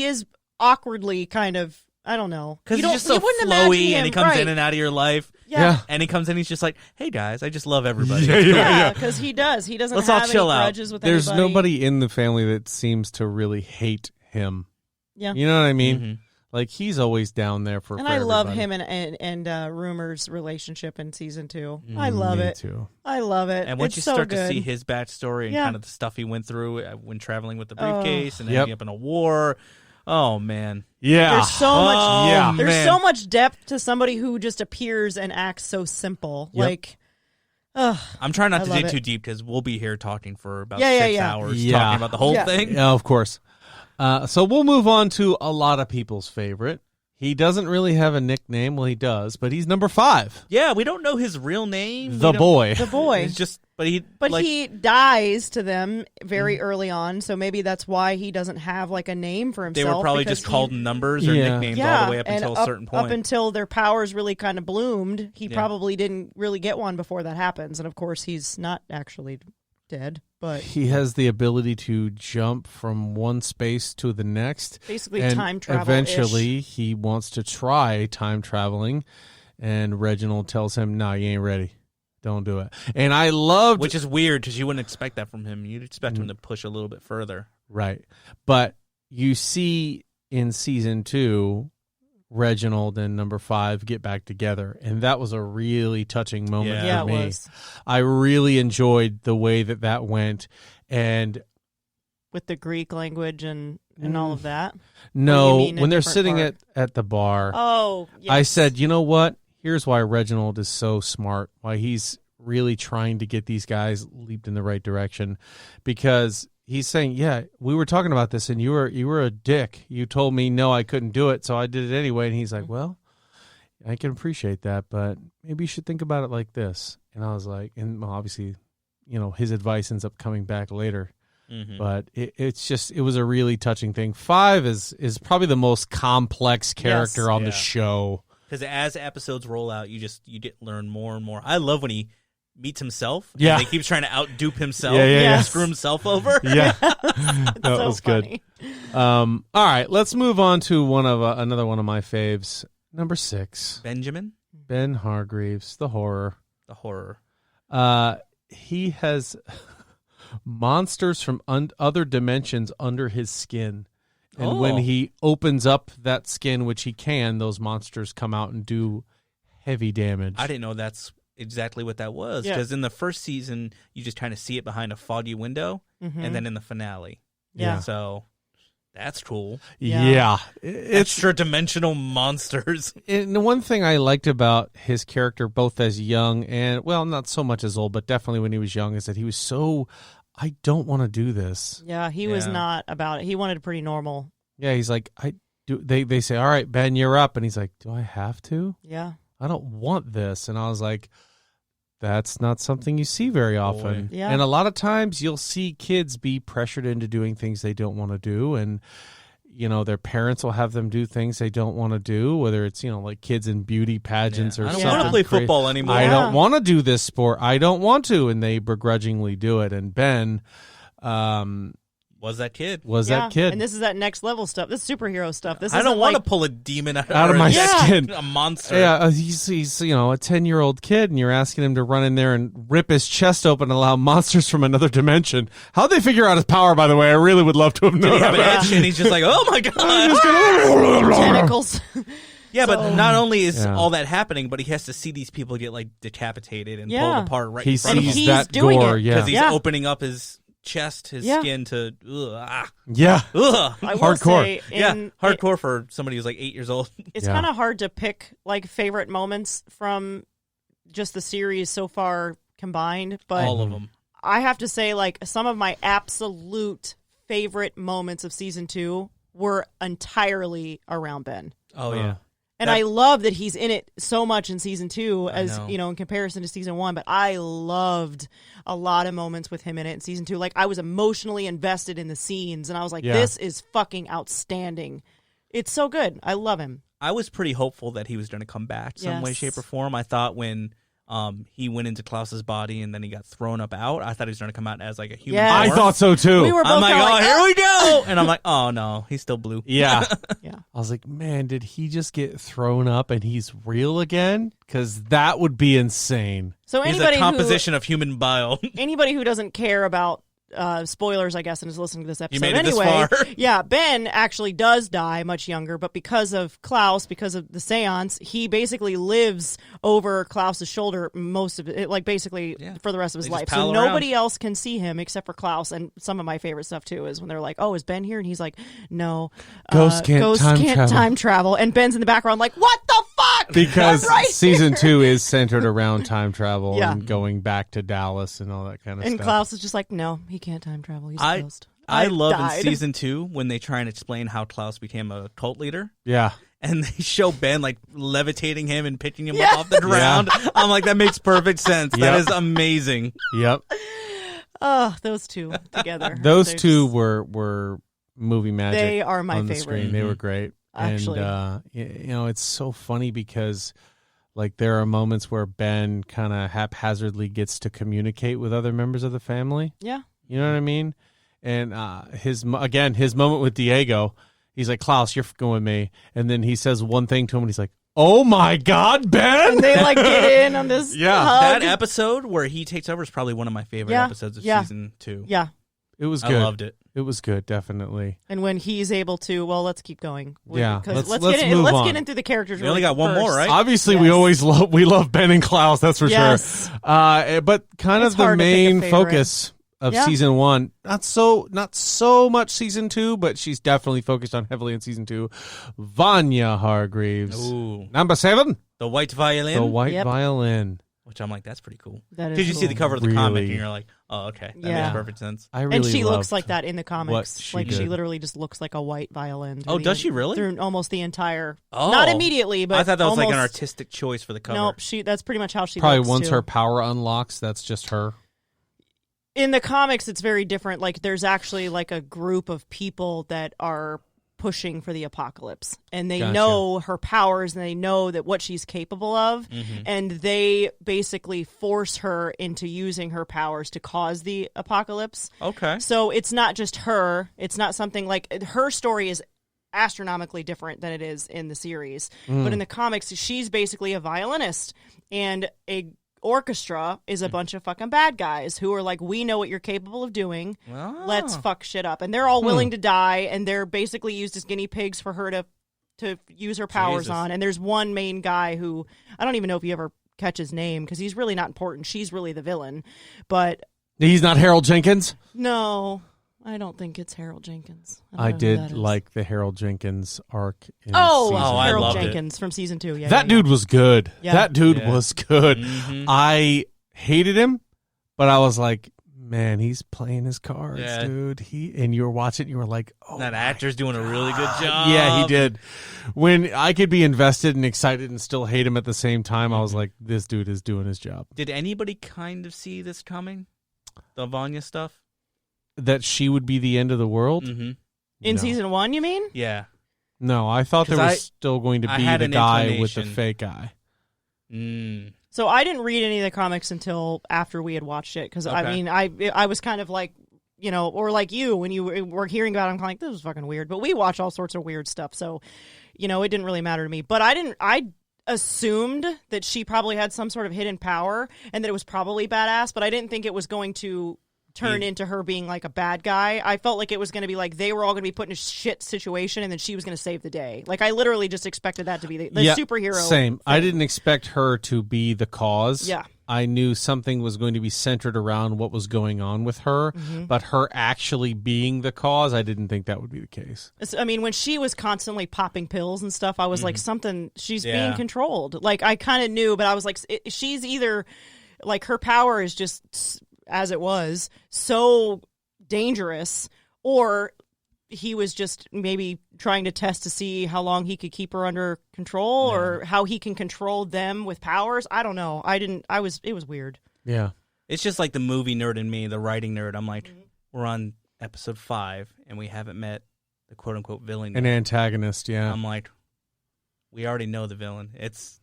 is awkwardly kind of, I don't know, Because You he's don't- just so you wouldn't imagine flowy him, and he comes right. in and out of your life. Yeah, And he comes in, he's just like, hey guys, I just love everybody. Yeah, yeah, because he does. He doesn't Let's all have chill any out. grudges with There's anybody. nobody in the family that seems to really hate him. Yeah. You know what I mean? Mhm. Like, he's always down there for And for I love everybody. him and Rumor's relationship in season 2. I love Me it. too. I love it. And once it's you so start good. to see his backstory and Yeah. kind of the stuff he went through when traveling with the Oh. briefcase and Yep. ending up in a war, oh man. Yeah. There's so much. Oh, yeah. There's man. so much depth to somebody who just appears and acts so simple. Yep. Like, ugh. I'm trying not I to love dig it. too deep because we'll be here talking for about Yeah, 6 yeah. hours Yeah. talking about the whole Yeah. thing. Yeah, of course. So we'll move on to a lot of people's favorite. He doesn't really have a nickname. Well, he does, but he's number 5. Yeah, we don't know his real name. The We don't- boy. The boy. He's just, but he, But like, he dies to them very early on, so maybe that's why he doesn't have like a name for they himself. were probably because just called numbers or Yeah. nicknames yeah, all the way up and until a certain point. Up until their powers really kind of bloomed, he Yeah. probably didn't really get one before that happens. And of course, he's not actually dead, but He has the ability to jump from one space to the next. basically And time travel. eventually, he wants to try time traveling, and Reginald tells him, "No, you ain't ready. Don't do it." And I loved Which is weird because you wouldn't expect that from him. You'd expect Mm. him to push a little bit further. right, but you see in season 2, Reginald and number 5 get back together, and that was a really touching moment Yeah. for it me. was I really enjoyed the way that went, and with the Greek language and all of that. no, mean a when they're different sitting part? at the bar. Oh, yes. I said, you know what? Here's why Reginald is so smart, why he's really trying to get these guys leaped in the right direction. Because he's saying, yeah, we were talking about this and you were a dick. You told me no, I couldn't do it, so I did it anyway. And he's like, well, I can appreciate that, but maybe you should think about it like this. And I was like, and well, obviously, you know, his advice ends up coming back later. Mm-hmm. But it was a really touching thing. 5 is probably the most complex character Yes. on Yeah. the show. Because as episodes roll out, you get learn more and more. I love when he meets himself. and Yeah. he keeps trying to outdupe himself. Yeah, yeah, yeah. Screw himself over. Yeah, It's that so was good. funny. All right, let's move on to another one of my faves. Number 6, Benjamin, Ben Hargreaves, the horror. the horror. He has monsters from other dimensions under his skin. And when Oh. he opens up that skin, which he can, those monsters come out and do heavy damage. I didn't know that's exactly what that was. Yeah. Because in the first season, you just kind of see it behind a foggy window, Mhm. and then in the finale. Yeah. So that's cool. Yeah. It's Extra dimensional monsters. And the one thing I liked about his character, both as young and, well, not so much as old, but definitely when he was young, is that he was so, I don't want to do this. Yeah, he was Yeah. not about it. He wanted it pretty normal. Yeah, he's like, I do. They say, all right, Ben, you're up. And he's like, do I have to? Yeah. I don't want this. And I was like, that's not something you see very often. Yeah. And a lot of times you'll see kids be pressured into doing things they don't want to do. And their parents will have them do things they don't want to do, whether it's, like kids in beauty pageants or I don't something. want to play football anymore. I don't want to do this sport. I don't want to. And they begrudgingly do it. And Ben was that kid. that kid. And this is that next level stuff. This is superhero stuff. This I don't isn't want to like, pull a demon out of my skin. A monster. Yeah, he's a 10-year-old kid, and you're asking him to run in there and rip his chest open and allow monsters from another dimension. How'd they figure out his power, by the way? I really would love to have known. Did he have an that. itch and he's just like, oh my god. tentacles. Yeah, but not only is all that happening, but he has to see these people get like decapitated and pulled apart right in front of him. he's that doing gore, it. Because he's yeah. opening up his chest, his skin to Yeah. I will Hardcore. say, hardcore for somebody who's like 8 years old. It's kind of hard to pick like favorite moments from just the series so far combined, but All of them. I have to say, like, some of my absolute favorite moments of season 2 were entirely around Ben. Oh yeah. And I love that he's in it so much in season 2 as, know. in comparison to season 1, but I loved a lot of moments with him in it in season 2. Like, I was emotionally invested in the scenes, and I was like, this is fucking outstanding. It's so good. I love him. I was pretty hopeful that he was going to come back some way, shape, or form. I thought when he went into Klaus's body and then he got thrown up out, I thought he was going to come out as like a human. Yes. I form. thought so, too. We were both I'm like, kinda oh, like, here we go. And I'm like, oh, no, he's still blue. Yeah. Yeah. I was like, man, did he just get thrown up and he's real again? Because that would be insane. So He's anybody a composition of human bile. anybody who doesn't care about spoilers, I guess, and is listening to this episode made it this anyway. far. Yeah, Ben actually does die much younger, but because of Klaus, because of the seance, he basically lives over Klaus's shoulder most of it, like basically for the rest of his They just life. pal So around. nobody else can see him except for Klaus. And some of my favorite stuff too is when they're like, "Oh, is Ben here?" And he's like, "No, Ghosts can't time travel." And Ben's in the background like, "What the fuck?" Because I'm right season here. 2 is centered around time travel Yeah. and going back to Dallas and all that kind of And stuff. Klaus is just like, "No, he can't time travel. He's a ghost." I love died. in season 2 when they try and explain how Klaus became a cult leader. Yeah. And they show Ben like levitating him and picking him up off the ground. I'm like, that makes perfect sense. That is amazing. Yep. Oh, those two together. Those They're two just- were movie magic. They are my on the favorite. screen. They were great. Actually. And it's so funny because like there are moments where Ben kind of haphazardly gets to communicate with other members of the family. Yeah. You know what I mean? And his moment with Diego, he's like, Klaus, you're going with me. And then he says one thing to him and he's like, oh my God, Ben. And they like get in on this. Yeah. hug. That episode where he takes over is probably one of my favorite episodes of season 2. Yeah. It was good. I loved it. It was good, definitely. And when he's able to, well, let's keep going. Yeah, Because let's let's move on. get into the characters. We only got one more, right? Obviously, we Yes. always love Ben and Klaus, that's for Yes. sure. But kind It's of the hard to pick a main favorite. focus of Yeah. season 1, not so much season 2, but she's definitely focused on heavily in season 2. Vanya Hargreaves, Ooh. number 7, The white violin. the white Yep. violin. Which I'm like, that's pretty cool. That is Because you see the cool. cover of the comic Really? and you're like, oh, okay. That Yeah. makes perfect sense. I really And she looks loved like that in the comics. she Like she did. literally just looks like a white violin. Oh, does she really? Through almost the entire. Oh. Not immediately, but I thought that was like an almost- artistic choice for the cover. Nope, that's pretty much how she Probably looks once too. her power unlocks, that's just her. In the comics, it's very different. Like, there's actually like a group of people that are pushing for the apocalypse, and they Gotcha. know her powers, and they know that what she's capable of, and they basically force her into using her powers to cause the apocalypse. Okay. So it's not just her. It's not something like her story is astronomically different than it is in the series. But in the comics, she's basically a violinist, and a orchestra is a bunch of fucking bad guys who are like, we know what you're capable of doing. Oh. Let's fuck shit up. And they're all willing to die, and they're basically used as guinea pigs for her to use her powers Jesus. on. And there's one main guy who, I don't even know if you ever catch his name, because he's really not important. She's really the villain. But He's not Harold Jenkins? no, I don't think it's Harold Jenkins. don't I know who did that is. like the Harold Jenkins arc. In Oh, season I Harold loved it. Jenkins from season 2. Yeah, that yeah, dude was good. Yeah. That dude Yeah. was good. Mhm. I hated him, but I was like, man, he's playing his cards, Yeah. dude. And you were watching, you were like, oh, That my actor's doing a really good God. job. Yeah, he did. When I could be invested and excited and still hate him at the same time, I was like, this dude is doing his job. Did anybody kind of see this coming? The Vanya stuff? That she would be the end of the world. Mm-hmm. In No. season 1, you mean? Yeah. No, I thought there 'Cause was still going to I be had the an guy with the inclination. fake eye. Mm. So I didn't read any of the comics until after we had watched it because I Okay. mean I was kind of like, you know, or like you when you were hearing about it, I'm kind of like, this is fucking weird. But we watch all sorts of weird stuff, so you know it didn't really matter to me. But I assumed that she probably had some sort of hidden power and that it was probably badass, but I didn't think it was going to turn into her being like a bad guy. I felt like it was going to be like they were all going to be put in a shit situation and then she was going to save the day. Like I literally just expected that to be the superhero. Same. I thing. didn't expect her to be the cause. Yeah. I knew something was going to be centered around what was going on with her, but her actually being the cause, I didn't think that would be the case. I mean, when she was constantly popping pills and stuff, I was like, she's being Yeah. controlled. Like, I kind of knew, but I was like, she's either, like, her power is just, as it was, so dangerous, or he was just maybe trying to test to see how long he could keep her under control or how he can control them with powers. I don't know. It was weird. Yeah. It's just like the movie nerd in me, the writing nerd. I'm like, we're on episode 5 and we haven't met the quote unquote villain An yet. antagonist, yeah. I'm like, we already know the villain. It's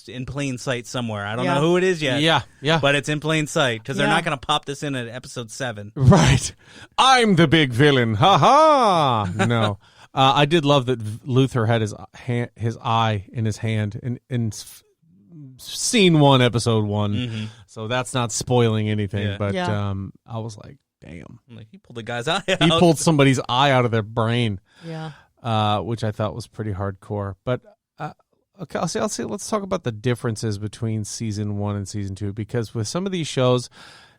in plain sight somewhere. I don't Yeah. know who it is yet. yeah. But it's in plain sight because they're Yeah. not going to pop this in at episode 7. Right. I'm the big villain. Ha ha. No. I did love that Luther had his eye in his hand in scene 1, episode 1. Mm-hmm. So that's not spoiling anything. Yeah. But Yeah. I was like, damn. I'm like, he pulled the guy's eye out. He pulled somebody's eye out of their brain, Yeah. which I thought was pretty hardcore. But okay, I'll see. Let's talk about the differences between season 1 and season 2, because with some of these shows,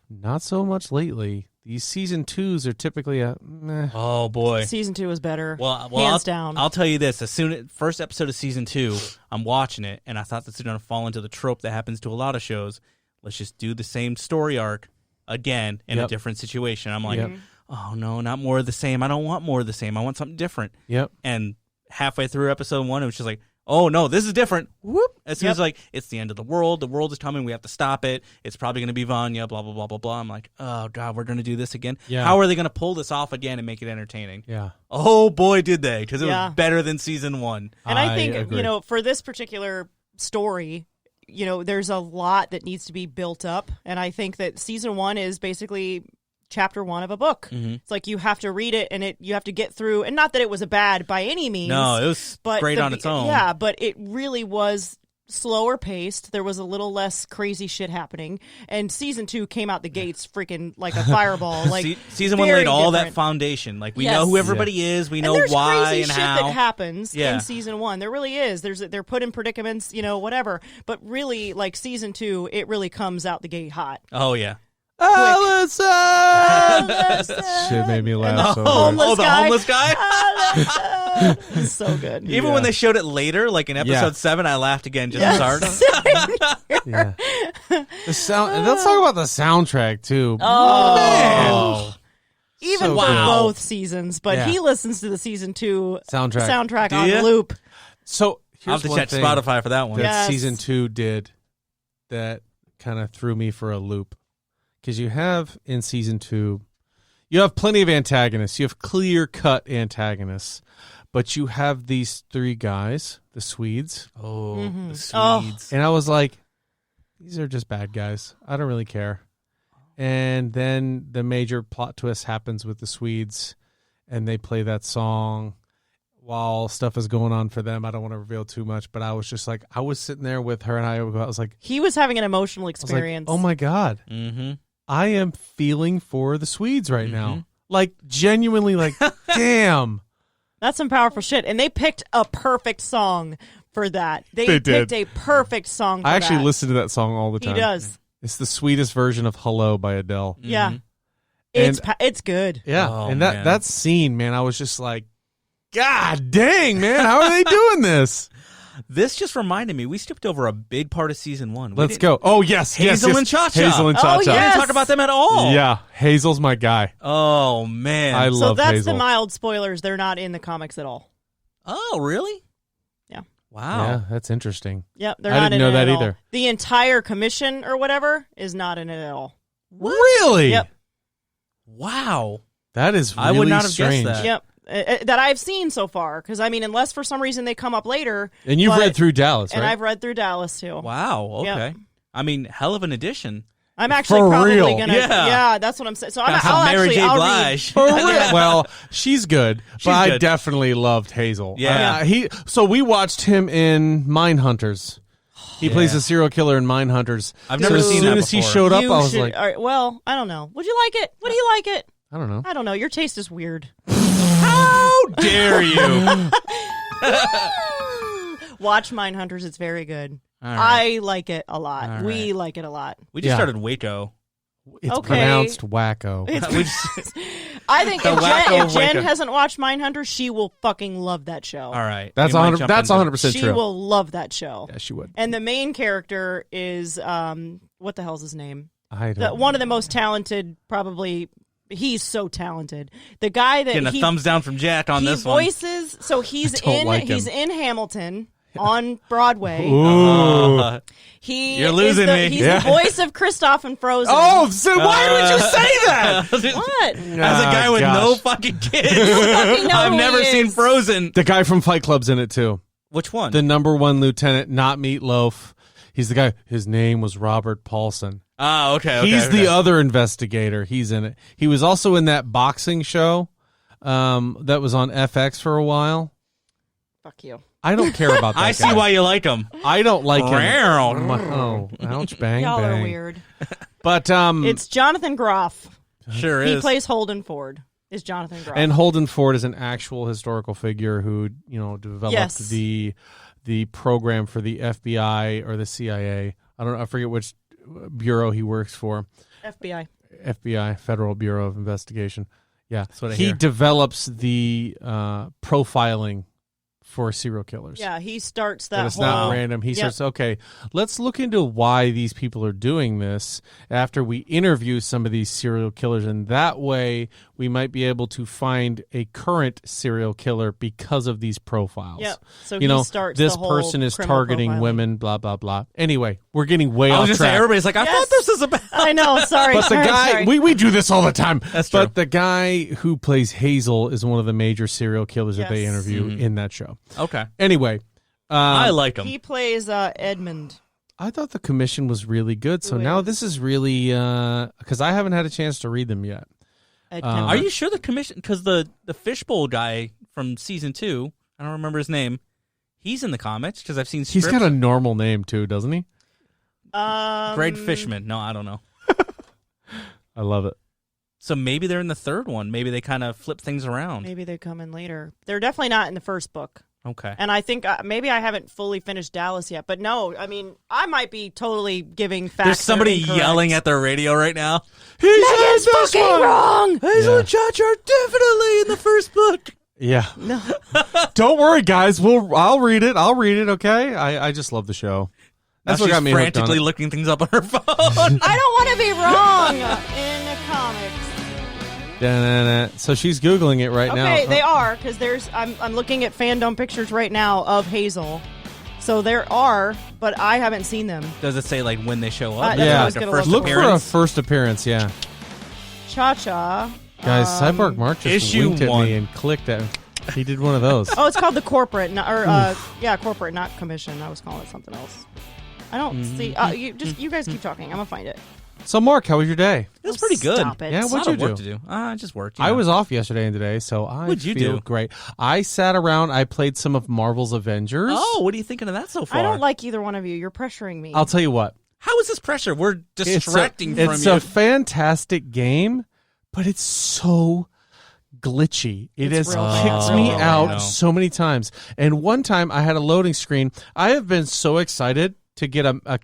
not so much lately. These season 2s are typically meh. Oh, boy. Season 2 is better. Well, hands down. I'll tell you this: first episode of season 2, I'm watching it, and I thought this was going to fall into the trope that happens to a lot of shows. Let's just do the same story arc again in a Yep. different situation. I'm like, Yep. oh no, not more of the same. I don't want more of the same. I want something different. Yep. And halfway through episode 1, it was just like, oh no, this is different. Whoop! As soon as like it's the end of the world is coming. We have to stop it. It's probably going to be Vanya. Blah blah blah blah blah. I'm like, oh god, we're going to do this again. Yeah. How are they going to pull this off again and make it entertaining? Yeah. Oh boy, did they! Because it Yeah. was better than season 1. And I think, agree. you know, for this particular story, you know, there's a lot that needs to be built up. And I think that season 1 is basically chapter 1 of a book. Mm-hmm. It's like you have to read it and you have to get through. And not that it was a bad by any means. No, it was but great on its own. Yeah, but it really was slower paced. There was a little less crazy shit happening. And season 2 came out the gates freaking like a fireball. Like Season 1 very laid all that different. foundation. Like we Yes. know who everybody is. We And know there's why crazy and shit how. that happens Yeah. in season 1. There really is. They're put in predicaments, you know, whatever. But really, like season 2, it really comes out the gate hot. Oh yeah. Allison! Shit made me laugh so hard. homeless the guy. homeless guy. It's so good. Even when they showed it later, like in episode Yeah. 7, I laughed again just as hard. Yeah. The sound. And let's talk about the soundtrack too. Oh. Even So for good. both seasons, but Yeah. he listens to the season 2 Soundtrack. Do on ya? loop. So I'll have here's to one check thing Spotify for that one. that Yes. season 2 did that kind of threw me for a loop, because you have in season 2, you have plenty of antagonists. You have clear-cut antagonists, but you have these 3 guys, the Swedes, Oh, Mhm. the Oh. Swedes. and I was like, these are just bad guys. I don't really care. And then the major plot twist happens with the Swedes, and they play that song while stuff is going on for them. I don't want to reveal too much, but I was just like, I was sitting there with her, and I was like, He was having an emotional I was like, experience. oh my God, Mm-hmm. I am feeling for the Swedes right now. Mhm. Like, genuinely, like, damn. That's some powerful shit. And they picked a perfect song for that. They did. picked a perfect song for I actually that. listen to that song all the He time. does. It's the sweetest version of Hello by Adele. Yeah. Mhm. It's good. Yeah, Oh, and man. that scene, man, I was just like, God dang, man, how are they doing this? This just reminded me, we skipped over a big part of season 1. We Let's didn't- go. Oh, yes, Hazel yes, and Cha-Cha. Hazel and Oh, Cha-Cha. We yes. didn't talk about them at all. Yeah, Hazel's my guy. Oh, man. I So love that's Hazel. the mild spoilers. They're not in the comics at all. Oh, really? Yeah. Wow. Yeah, that's interesting. Yep, they're I not didn't in know it that at all. either. The entire commission or whatever is not in it at all. Really? Yep. Wow. That is really I would not have guessed strange. that. Yep. that I've seen so far. Because I mean, unless for some reason they come up later. And you've but- read through Dallas, right? And I've read through Dallas too. Wow. Okay. Yep. I mean, hell of an addition. I'm actually For probably real. gonna. Yeah. Yeah, that's what I'm saying. So Got some I'll Mary actually J. I'll read. Blige. For real. Well, she's good, but I good. definitely loved Hazel. Yeah. So we watched him in Mindhunters. He plays a serial killer in Mindhunters. I've never so seen as soon that as he before. showed up, You I was should- like, all right, well, I don't know. Would you like it? Would he like it? I don't know. I don't know. Your taste is weird. How dare you? Watch Mindhunters. It's very good. All right. I like it a lot. All We right. like it a lot. We just Yeah. started Waco. It's Okay. pronounced wacko. We just- I think The if wacko Jen Waco. hasn't watched Mindhunters, she will fucking love that show. all right. That's We might 100. jump That's into- 100% She true. will love that show. Yeah, she would. And the main character is what the hell's his name? I don't. One of the most talented, probably. He's so talented. The guy that Getting a he thumbs down from Jack on he this one. voices. So he's I don't like he's him. in Hamilton on Broadway. Ooh. He You're losing is the, me. He's Yeah. the voice of Kristoff and Frozen. Oh, so why would you say that? What? As a guy with no gosh. fucking kids, fucking know I've who never he seen is. Frozen. The guy from Fight Club's in it too. Which one? The number one lieutenant, not Meatloaf. He's the guy. His name was Robert Paulson. Oh, okay. He's the other investigator. He's in it. He was also in that boxing show that was on FX for a while. Fuck you. I don't care about that I guy. see why you like him. I don't like him. Meow. Oh, ouch, bang, Y'all bang. are weird. But It's Jonathan Groff. Sure He is. plays Holden Ford. Is Jonathan Groff. and Holden Ford is an actual historical figure who developed Yes. the program for the FBI or the CIA. I don't know. I forget which bureau he works for. FBI, Federal Bureau of Investigation. Yeah, what I he hear. develops the profiling for serial killers. Yeah, he starts That that it's whole. not random. He Yep. starts, okay, let's look into why these people are doing this after we interview some of these serial killers. And that way we might be able to find a current serial killer because of these profiles. Yep. So You he know, starts this the whole person is criminal targeting profiling. women, blah, blah, blah. Anyway, we're getting way I off was just track. saying, everybody's like, I Yes. thought this was about. I know. Sorry. But the sorry, guy, sorry. we do this all the time. That's true. But the guy who plays Hazel is one of the major serial killers that they Yes. interview Mm-hmm. in that show. Okay. Anyway, I like him. He plays Edmund. I thought the commission was really good. So Who now is? this is really because I haven't had a chance to read them yet. Ed Are Kemper. Are you sure the commission? Because the fishbowl guy from season 2, I don't remember his name. He's in the comics because I've seen. He's strips. got a normal name too, doesn't he? Greg Fishman. No, I don't know. I love it. So maybe they're in the third one. Maybe they kind of flip things around. Maybe they come in later. They're definitely not in the first book. Okay. And I think maybe I haven't fully finished Dallas yet. But no, I mean, I might be totally giving facts. There's somebody that are incorrect. yelling at their radio right now. Megan's fucking wrong. Hazel and Judge are definitely in the first book. Yeah. No. Don't worry, guys. I'll read it. Okay. I just love the show. That's Now what she's got me hooked on frantically it. looking things up on her phone. I don't want to be wrong in the comics. Da-na-na. So she's googling it right now. Okay, they are because there's. I'm looking at fandom pictures right now of Hazel. So there are, but I haven't seen them. Does it say like when they show up? That's what I Yeah. was Like a gonna first Look for a appearance? first appearance. Yeah. Cha Cha. Guys, Cyborg Mark just issue winked at 1. me and clicked at. He did one of those. Oh, it's called the corporate, corporate, not commission. I was calling it something else. I don't see. You guys keep talking. I'm gonna find it. So, Mark, how was your day? It was pretty good. Stop it. Yeah, It's what'd a you lot of work do? to do. I just worked. I was off yesterday and today, so I What'd you feel do? great. I sat around. I played some of Marvel's Avengers. Oh, what are you thinking of that so far? I don't like either one of you. You're pressuring me. I'll tell you what. How is this pressure? We're distracting from it's you. a fantastic game, but it's so glitchy. It It's has real kicked bad. me Oh, out I know. so many times. And one time I had a loading screen. I have been so excited to get a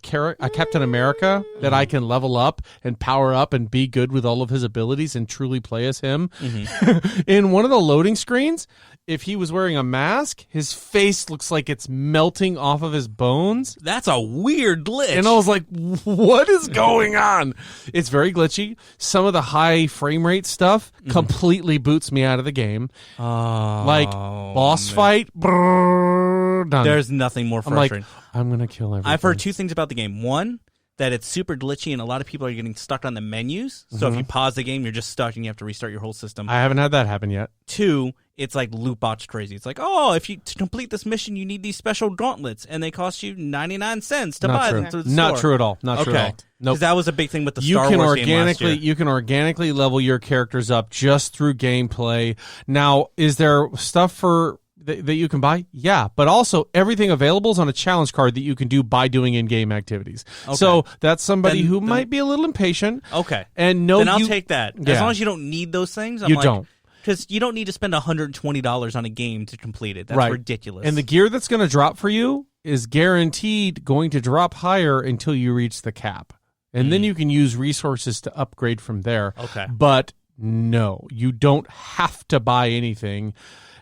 Captain America that I can level up and power up and be good with all of his abilities and truly play as him. Mm-hmm. In one of the loading screens, if he was wearing a mask, his face looks like it's melting off of his bones. That's a weird glitch. And I was like, what is going on? It's very glitchy. Some of the high frame rate stuff completely boots me out of the game. Like, boss fight, brrr, done. There's nothing more I'm like, frustrating. I'm going to kill everything. I've heard 2 things about the game. One, that it's super glitchy and a lot of people are getting stuck on the menus. So if you pause the game, you're just stuck and you have to restart your whole system. I haven't had that happen yet. 2, it's like loot box crazy. It's like, oh, if you to complete this mission, you need these special gauntlets, and they cost you 99 cents to buy them. To the Not store. true at all. Not true at all. Nope. Nope. Because that was a big thing with the Star Wars game last year. You can organically level your characters up just through gameplay. Now, is there stuff for that you can buy? Yeah, but also everything available is on a challenge card that you can do by doing in-game activities. Okay. So that's somebody Then- who then- might be a little impatient. Okay. And no, Then I'll take that. As Yeah. long as you don't need those things, I'm You like, don't. Because you don't need to spend $120 on a game to complete it. That's Right. ridiculous. And the gear that's going to drop for you is guaranteed going to drop higher until you reach the cap. And then you can use resources to upgrade from there. Okay. But no, you don't have to buy anything.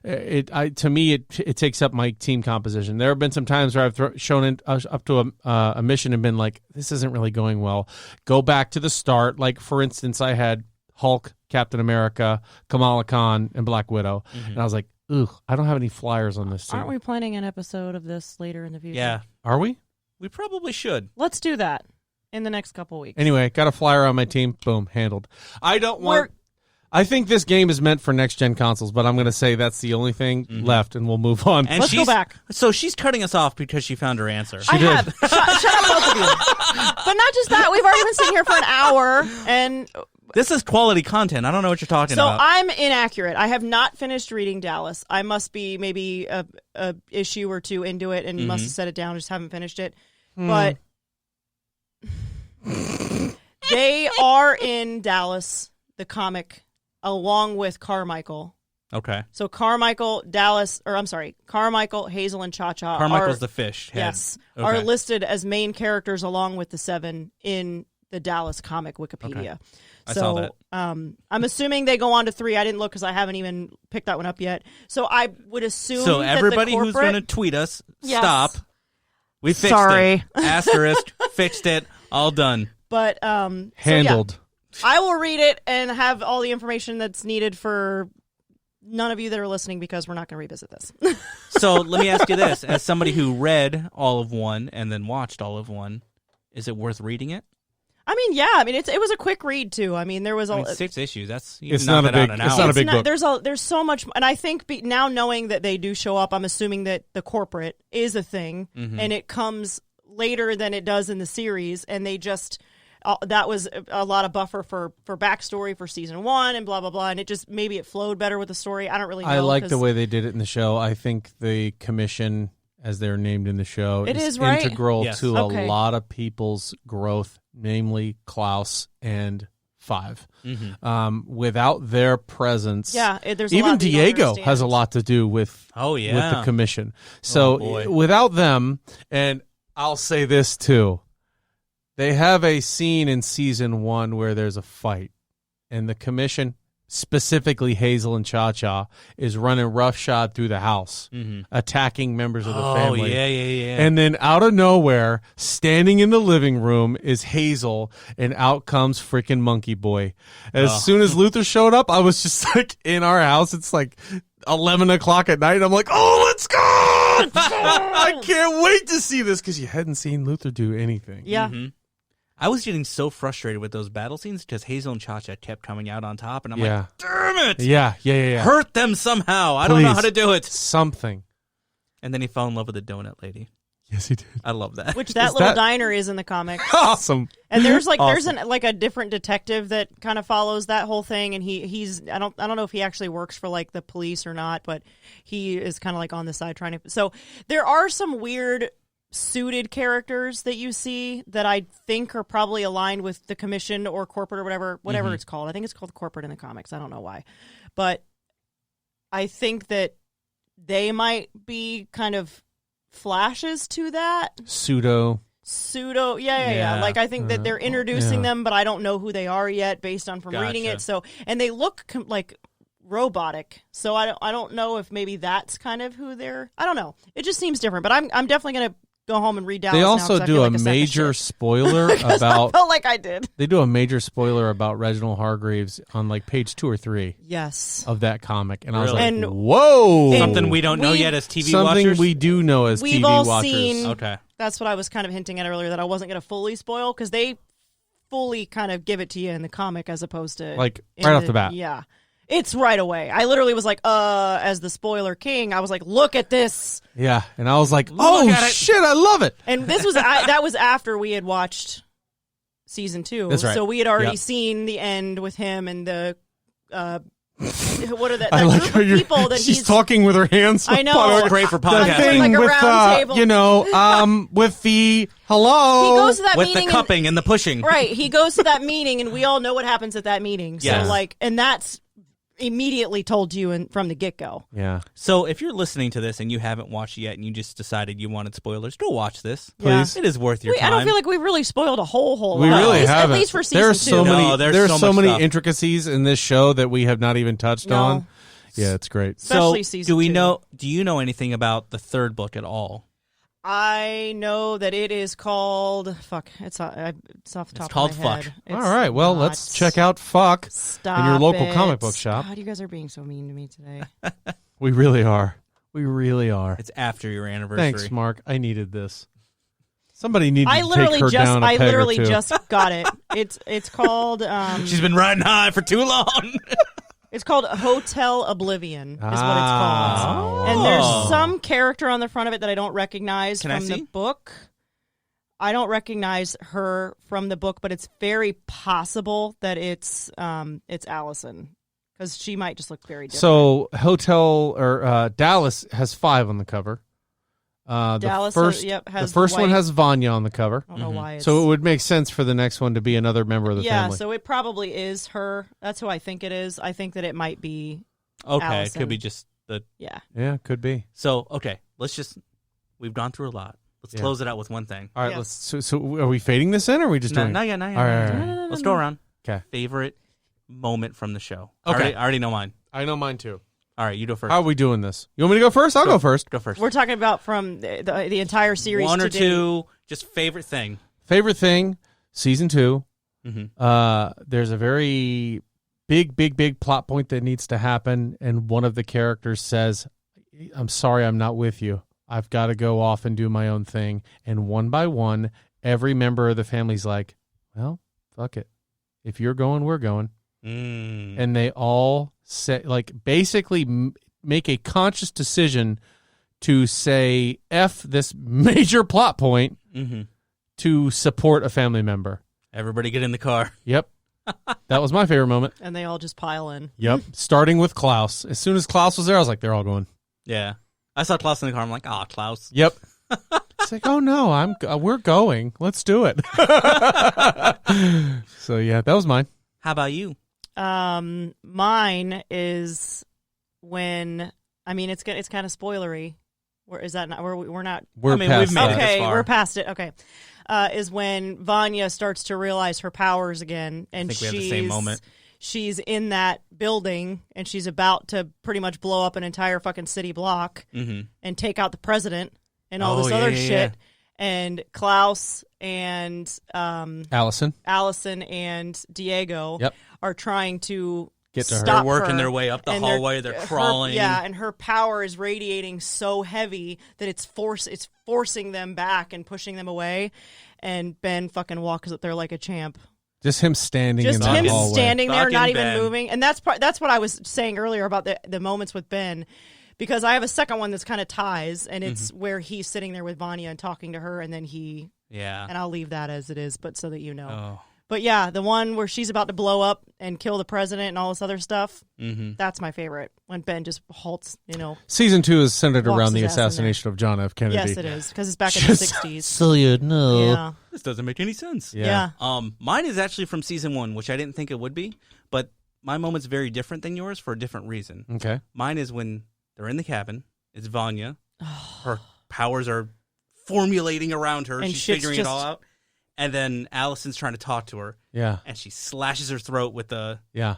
To me, it takes up my team composition. There have been some times where I've shown it up to a mission and been like, this isn't really going well. Go back to the start. Like, for instance, I had Hulk, Captain America, Kamala Khan, and Black Widow. And I was like, ugh, I don't have any flyers on this team. Aren't we planning an episode of this later in the future? yeah, Are we? we probably should. Let's do that in the next couple weeks. Anyway, got a flyer on my team. Boom, handled. I don't want... I think this game is meant for next-gen consoles, but I'm going to say that's the only thing left, and we'll move on. And Let's go she's- back. So she's cutting us off because she found her answer. I have. Shut up, both of you. But not just that. We've already been sitting here for an hour, and This is quality content. I don't know what you're talking so about. I'm inaccurate. I have not finished reading Dallas. I must be maybe a issue or two into it, and must have set it down. Just haven't finished it. But they are in Dallas, the comic, along with Carmichael. Okay. So Carmichael, Carmichael, Hazel, and Cha-Cha Carmichael's are, the fish head. yes, Okay. are listed as main characters along with the 7 in the Dallas comic Wikipedia. I So, saw that. I'm assuming they go on to 3. I didn't look because I haven't even picked that one up yet. So I would assume So that everybody the who's corporate, going to tweet us, Yes. stop. We fixed Sorry. it. Asterisk, fixed it. All done. But Handled. So yeah, I will read it and have all the information that's needed for none of you that are listening because we're not going to revisit this. So let me ask you this: as somebody who read all of 1 and then watched all of 1, is it worth reading it? I mean, yeah. I mean, it was a quick read too. I mean, there was I a mean, 6 issues. That's It's knock not a that out big- in an it's hour. not a big book. There's so much, and I think now knowing that they do show up, I'm assuming that the corporate is a thing, and it comes later than it does in the series, and they just that was a lot of buffer for backstory for season 1 and blah blah blah, and it just maybe it flowed better with the story. I don't really know. I like the 'cause- way they did it in the show. I think the commission, as they're named in the show, It is is, right? integral Yes. to Okay. a lot of people's growth, namely Klaus and 5. Without their presence, Yeah, there's a even lot that you don't Diego understand. has a lot to do with Oh, with yeah. the commission. So boy. without them, and I'll say this too, they have a scene in season 1 where there's a fight, and the commission, specifically Hazel and Cha-Cha, is running roughshod through the house, attacking members of the Oh, family. yeah. And then out of nowhere, standing in the living room is Hazel, and out comes freaking Monkey Boy. As soon as Luther showed up, I was just like, in our house, it's like 11 o'clock at night. I'm like, oh, let's go! I can't wait to see this, because you hadn't seen Luther do anything. Yeah. I was getting so frustrated with those battle scenes because Hazel and Cha-Cha kept coming out on top, and I'm Yeah. like, damn it! Yeah. Hurt them somehow. I don't know Please. how to do it. Something. And then he fell in love with the donut lady. Yes, he did. I love that. Which that Is little that- diner is in the comics. Awesome. And there's like Awesome. there's a different detective that kind of follows that whole thing, and he's I don't know if he actually works for like the police or not, but he is kind of like on the side trying to. So there are some weird suited characters that you see that I think are probably aligned with the commission or corporate or whatever it's called. I think it's called corporate in the comics. I don't know why, but I think that they might be kind of flashes to that. Pseudo. Yeah. Like I think that they're introducing yeah. them, but I don't know who they are yet based on from reading Gotcha. it. So, and they look like robotic. So I don't know if maybe that's kind of who they're. I don't know. It just seems different. But I'm definitely gonna go home and read Dallas. They now, also 'cause I do feel a like sack of major shit. spoiler 'Cause I about. felt like I did. They do a major spoiler about Reginald Hargreaves on like page 2 or 3 Yes. of that comic, and I was Really? like, And- "Whoa!" Something we don't know we- yet as TV Something watchers? we do know as We've TV all watchers. seen Okay. That's what I was kind of hinting at earlier, that I wasn't going to fully spoil, because they fully kind of give it to you in the comic as opposed to Like, in right off the bat. Yeah, it's right away. I literally was like, as the spoiler king, I was like, look at this. Yeah, and I was like, at oh it. shit, I love it. And this was that was after we had watched season 2. That's right. So we had already Yep. seen the end with him and the what are that I like group how of you're, people that she's he's talking with her hands. I know. It's great for The podcasting. thing like a with round table. with the hello. He goes to that With the meeting cupping and the pushing. right. He goes to that meeting, and we all know what happens at that meeting. So Yes. like, and that's immediately told to you from the get go. Yeah, So if you're listening to this and you haven't watched it yet and you just decided you wanted spoilers, go watch this. please. It is worth your I time. don't feel like we really spoiled a whole We lot. really at least, haven't. At least for season there's 2. so many. No, there's there's so so much many stuff. intricacies in this show that we have not even touched No. on. Yeah, it's great. Especially so season do we 2. know? Do you know anything about the third book at all? I know that it is called. Fuck, it's off the top called of my head. Fuck. It's All right, well, not. let's check out Fuck Stop in your local it. comic book shop. God, you guys are being so mean to me today. We really are. We really are. It's after your anniversary. Thanks, Mark. I needed this. Somebody needed I to literally take her just, down a I peg literally or two. just got it. It's called. She's been riding high for too long. It's called Hotel Oblivion. Is what it's called. Oh. And there's some character on the front of it that I don't recognize Can I from the see? book. I don't recognize her from the book, but it's very possible that it's Allison, because she might just look very different. So Hotel or Dallas has 5 on the cover. Dallas, the first, yep, has the first the one white- has Vanya on the cover. I don't know why. It's, So it would make sense for the next one to be another member of the yeah, family. so it probably is her. That's who I think it is. I think that it might be. Okay, it Allison. could be just the. Yeah. Yeah, could be. So okay, we've gone through a lot. Let's Yeah. close it out with one thing. All right, Yeah. let's. So are we fading this in, or are we just No, doing? not yet, not yet. All not right, yet. all right. Let's go around. Okay. Favorite moment from the show. Okay. I already know mine. I know mine too. All right, you go first. How are we doing this? You want me to go first? I'll go first. Go first. We're talking about from the entire series. One or to date. two, just favorite thing. Favorite thing, season 2. Mm-hmm. There's a very big plot point that needs to happen, and one of the characters says, "I'm sorry, I'm not with you. I've got to go off and do my own thing." And one by one, every member of the family's like, "Well, fuck it. If you're going, we're going." And they all say, like, basically make a conscious decision to say F this major plot point Mm-hmm. to support a family member. Everybody get in the car. Yep. That was my favorite moment. And they all just pile in. Yep. Starting with Klaus. As soon as Klaus was there, I was like, they're all going. Yeah. I saw Klaus in the car. I'm like, Klaus. Yep. It's like, oh no, we're going. Let's do it. So yeah, that was mine. How about you? Mine is when it's kind of spoilery. Is that not? We're not. We're I mean, past we've made it that. this Okay, far. we're past it. Okay, is when Vanya starts to realize her powers again, and think we have the she's same moment. She's in that building, and she's about to pretty much blow up an entire fucking city block Mm-hmm. and take out the president and all Oh, this yeah, other yeah, shit. yeah. And Klaus and Allison. Allison and Diego Yep. are trying to Get to her. stop They're working her. their way up the And hallway. They're crawling. And her power is radiating so heavy that it's forcing them back and pushing them away. And Ben fucking walks up there like a champ. Just him standing Just in that him hallway. standing there, Fucking not even Ben. moving. And that's what I was saying earlier about the moments with Ben. Because I have a second one that's kind of ties, and it's where he's sitting there with Vanya and talking to her, and then Yeah. and I'll leave that as it is, but so that you know. Oh. But yeah, the one where she's about to blow up and kill the president and all this other stuff, Mm-hmm. that's my favorite. When Ben just halts, Season 2 is centered Walks around the his ass in there. assassination of John F. Kennedy. Yes, it is, because it's back in the Just 60s. So you know. Yeah. This doesn't make any sense. Yeah. Mine is actually from season 1, which I didn't think it would be, but my moment's very different than yours for a different reason. Okay. Mine is when they're in the cabin. It's Vanya. Her powers are formulating around her. And She's shit's figuring it all just- out. And then Allison's trying to talk to her, Yeah. and she slashes her throat with the Yeah.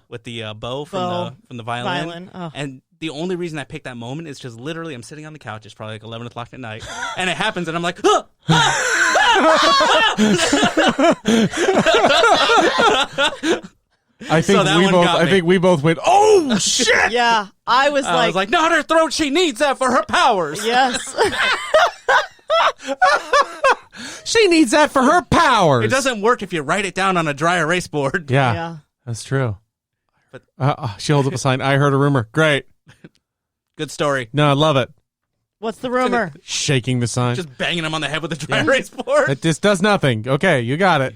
bow from the violin. Violin. Oh. And the only reason I picked that moment is because literally I'm sitting on the couch. It's probably like 11 o'clock at night, and it happens, and I'm like, "Ah!" I think that we one both. got I me. think we both went. Oh shit! Yeah, I was I was like, not her throat. She needs that for her powers. yes. She needs that for her powers. It doesn't work if you write it down on a dry erase board. Yeah, that's true. But she holds up a sign. I heard a rumor. Great. good story. No, I love it. What's the rumor? Shaking the sign. Just banging him on the head with a dry erase board. This does nothing. Okay, you got it.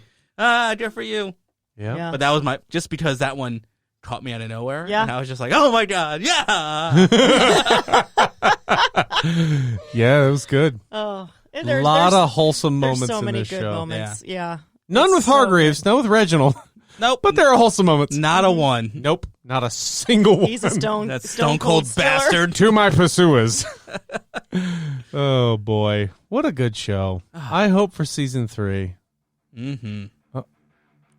Good for you. Yeah. But that was just because that one caught me out of nowhere. Yeah. And I was just like, oh my God, yeah. Yeah, it was good. Oh, A lot of wholesome there's moments so in many this good show. moments. Yeah. None It's with so Hargreaves, good. none with Reginald. Nope. But there are wholesome moments. Not a one. Nope, not a single one. He's a stone. That stone cold stiller. bastard. To my pursuers. Oh, boy. What a good show. I hope for season 3. Mm-hmm. Oh.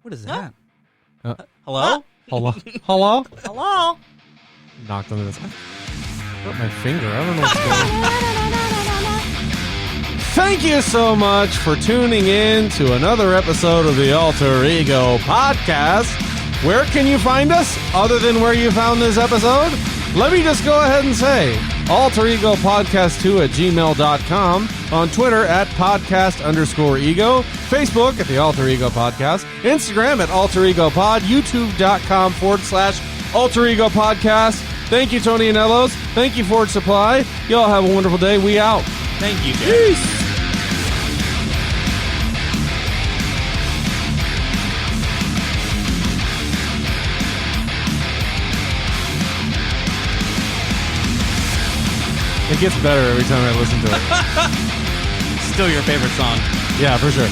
What is that? Uh, Hello? Hello? Hello? Hello. Knocked on this. I hurt my finger. I don't know what's going on. Thank you so much for tuning in to another episode of the Alter Ego Podcast. Where can you find us other than where you found this episode? Let me just go ahead and say Alter Ego Podcast 2 at gmail.com, on Twitter at podcast_ego, Facebook at the Alter Ego Podcast, Instagram at Alter Ego Pod, youtube.com/Alter Ego Podcast. Thank you, Tony Anellos. Thank you, Ford Supply. Y'all have a wonderful day. We out. Thank you, Jack. Peace. It gets better every time I listen to it. Still your favorite song. Yeah, for sure.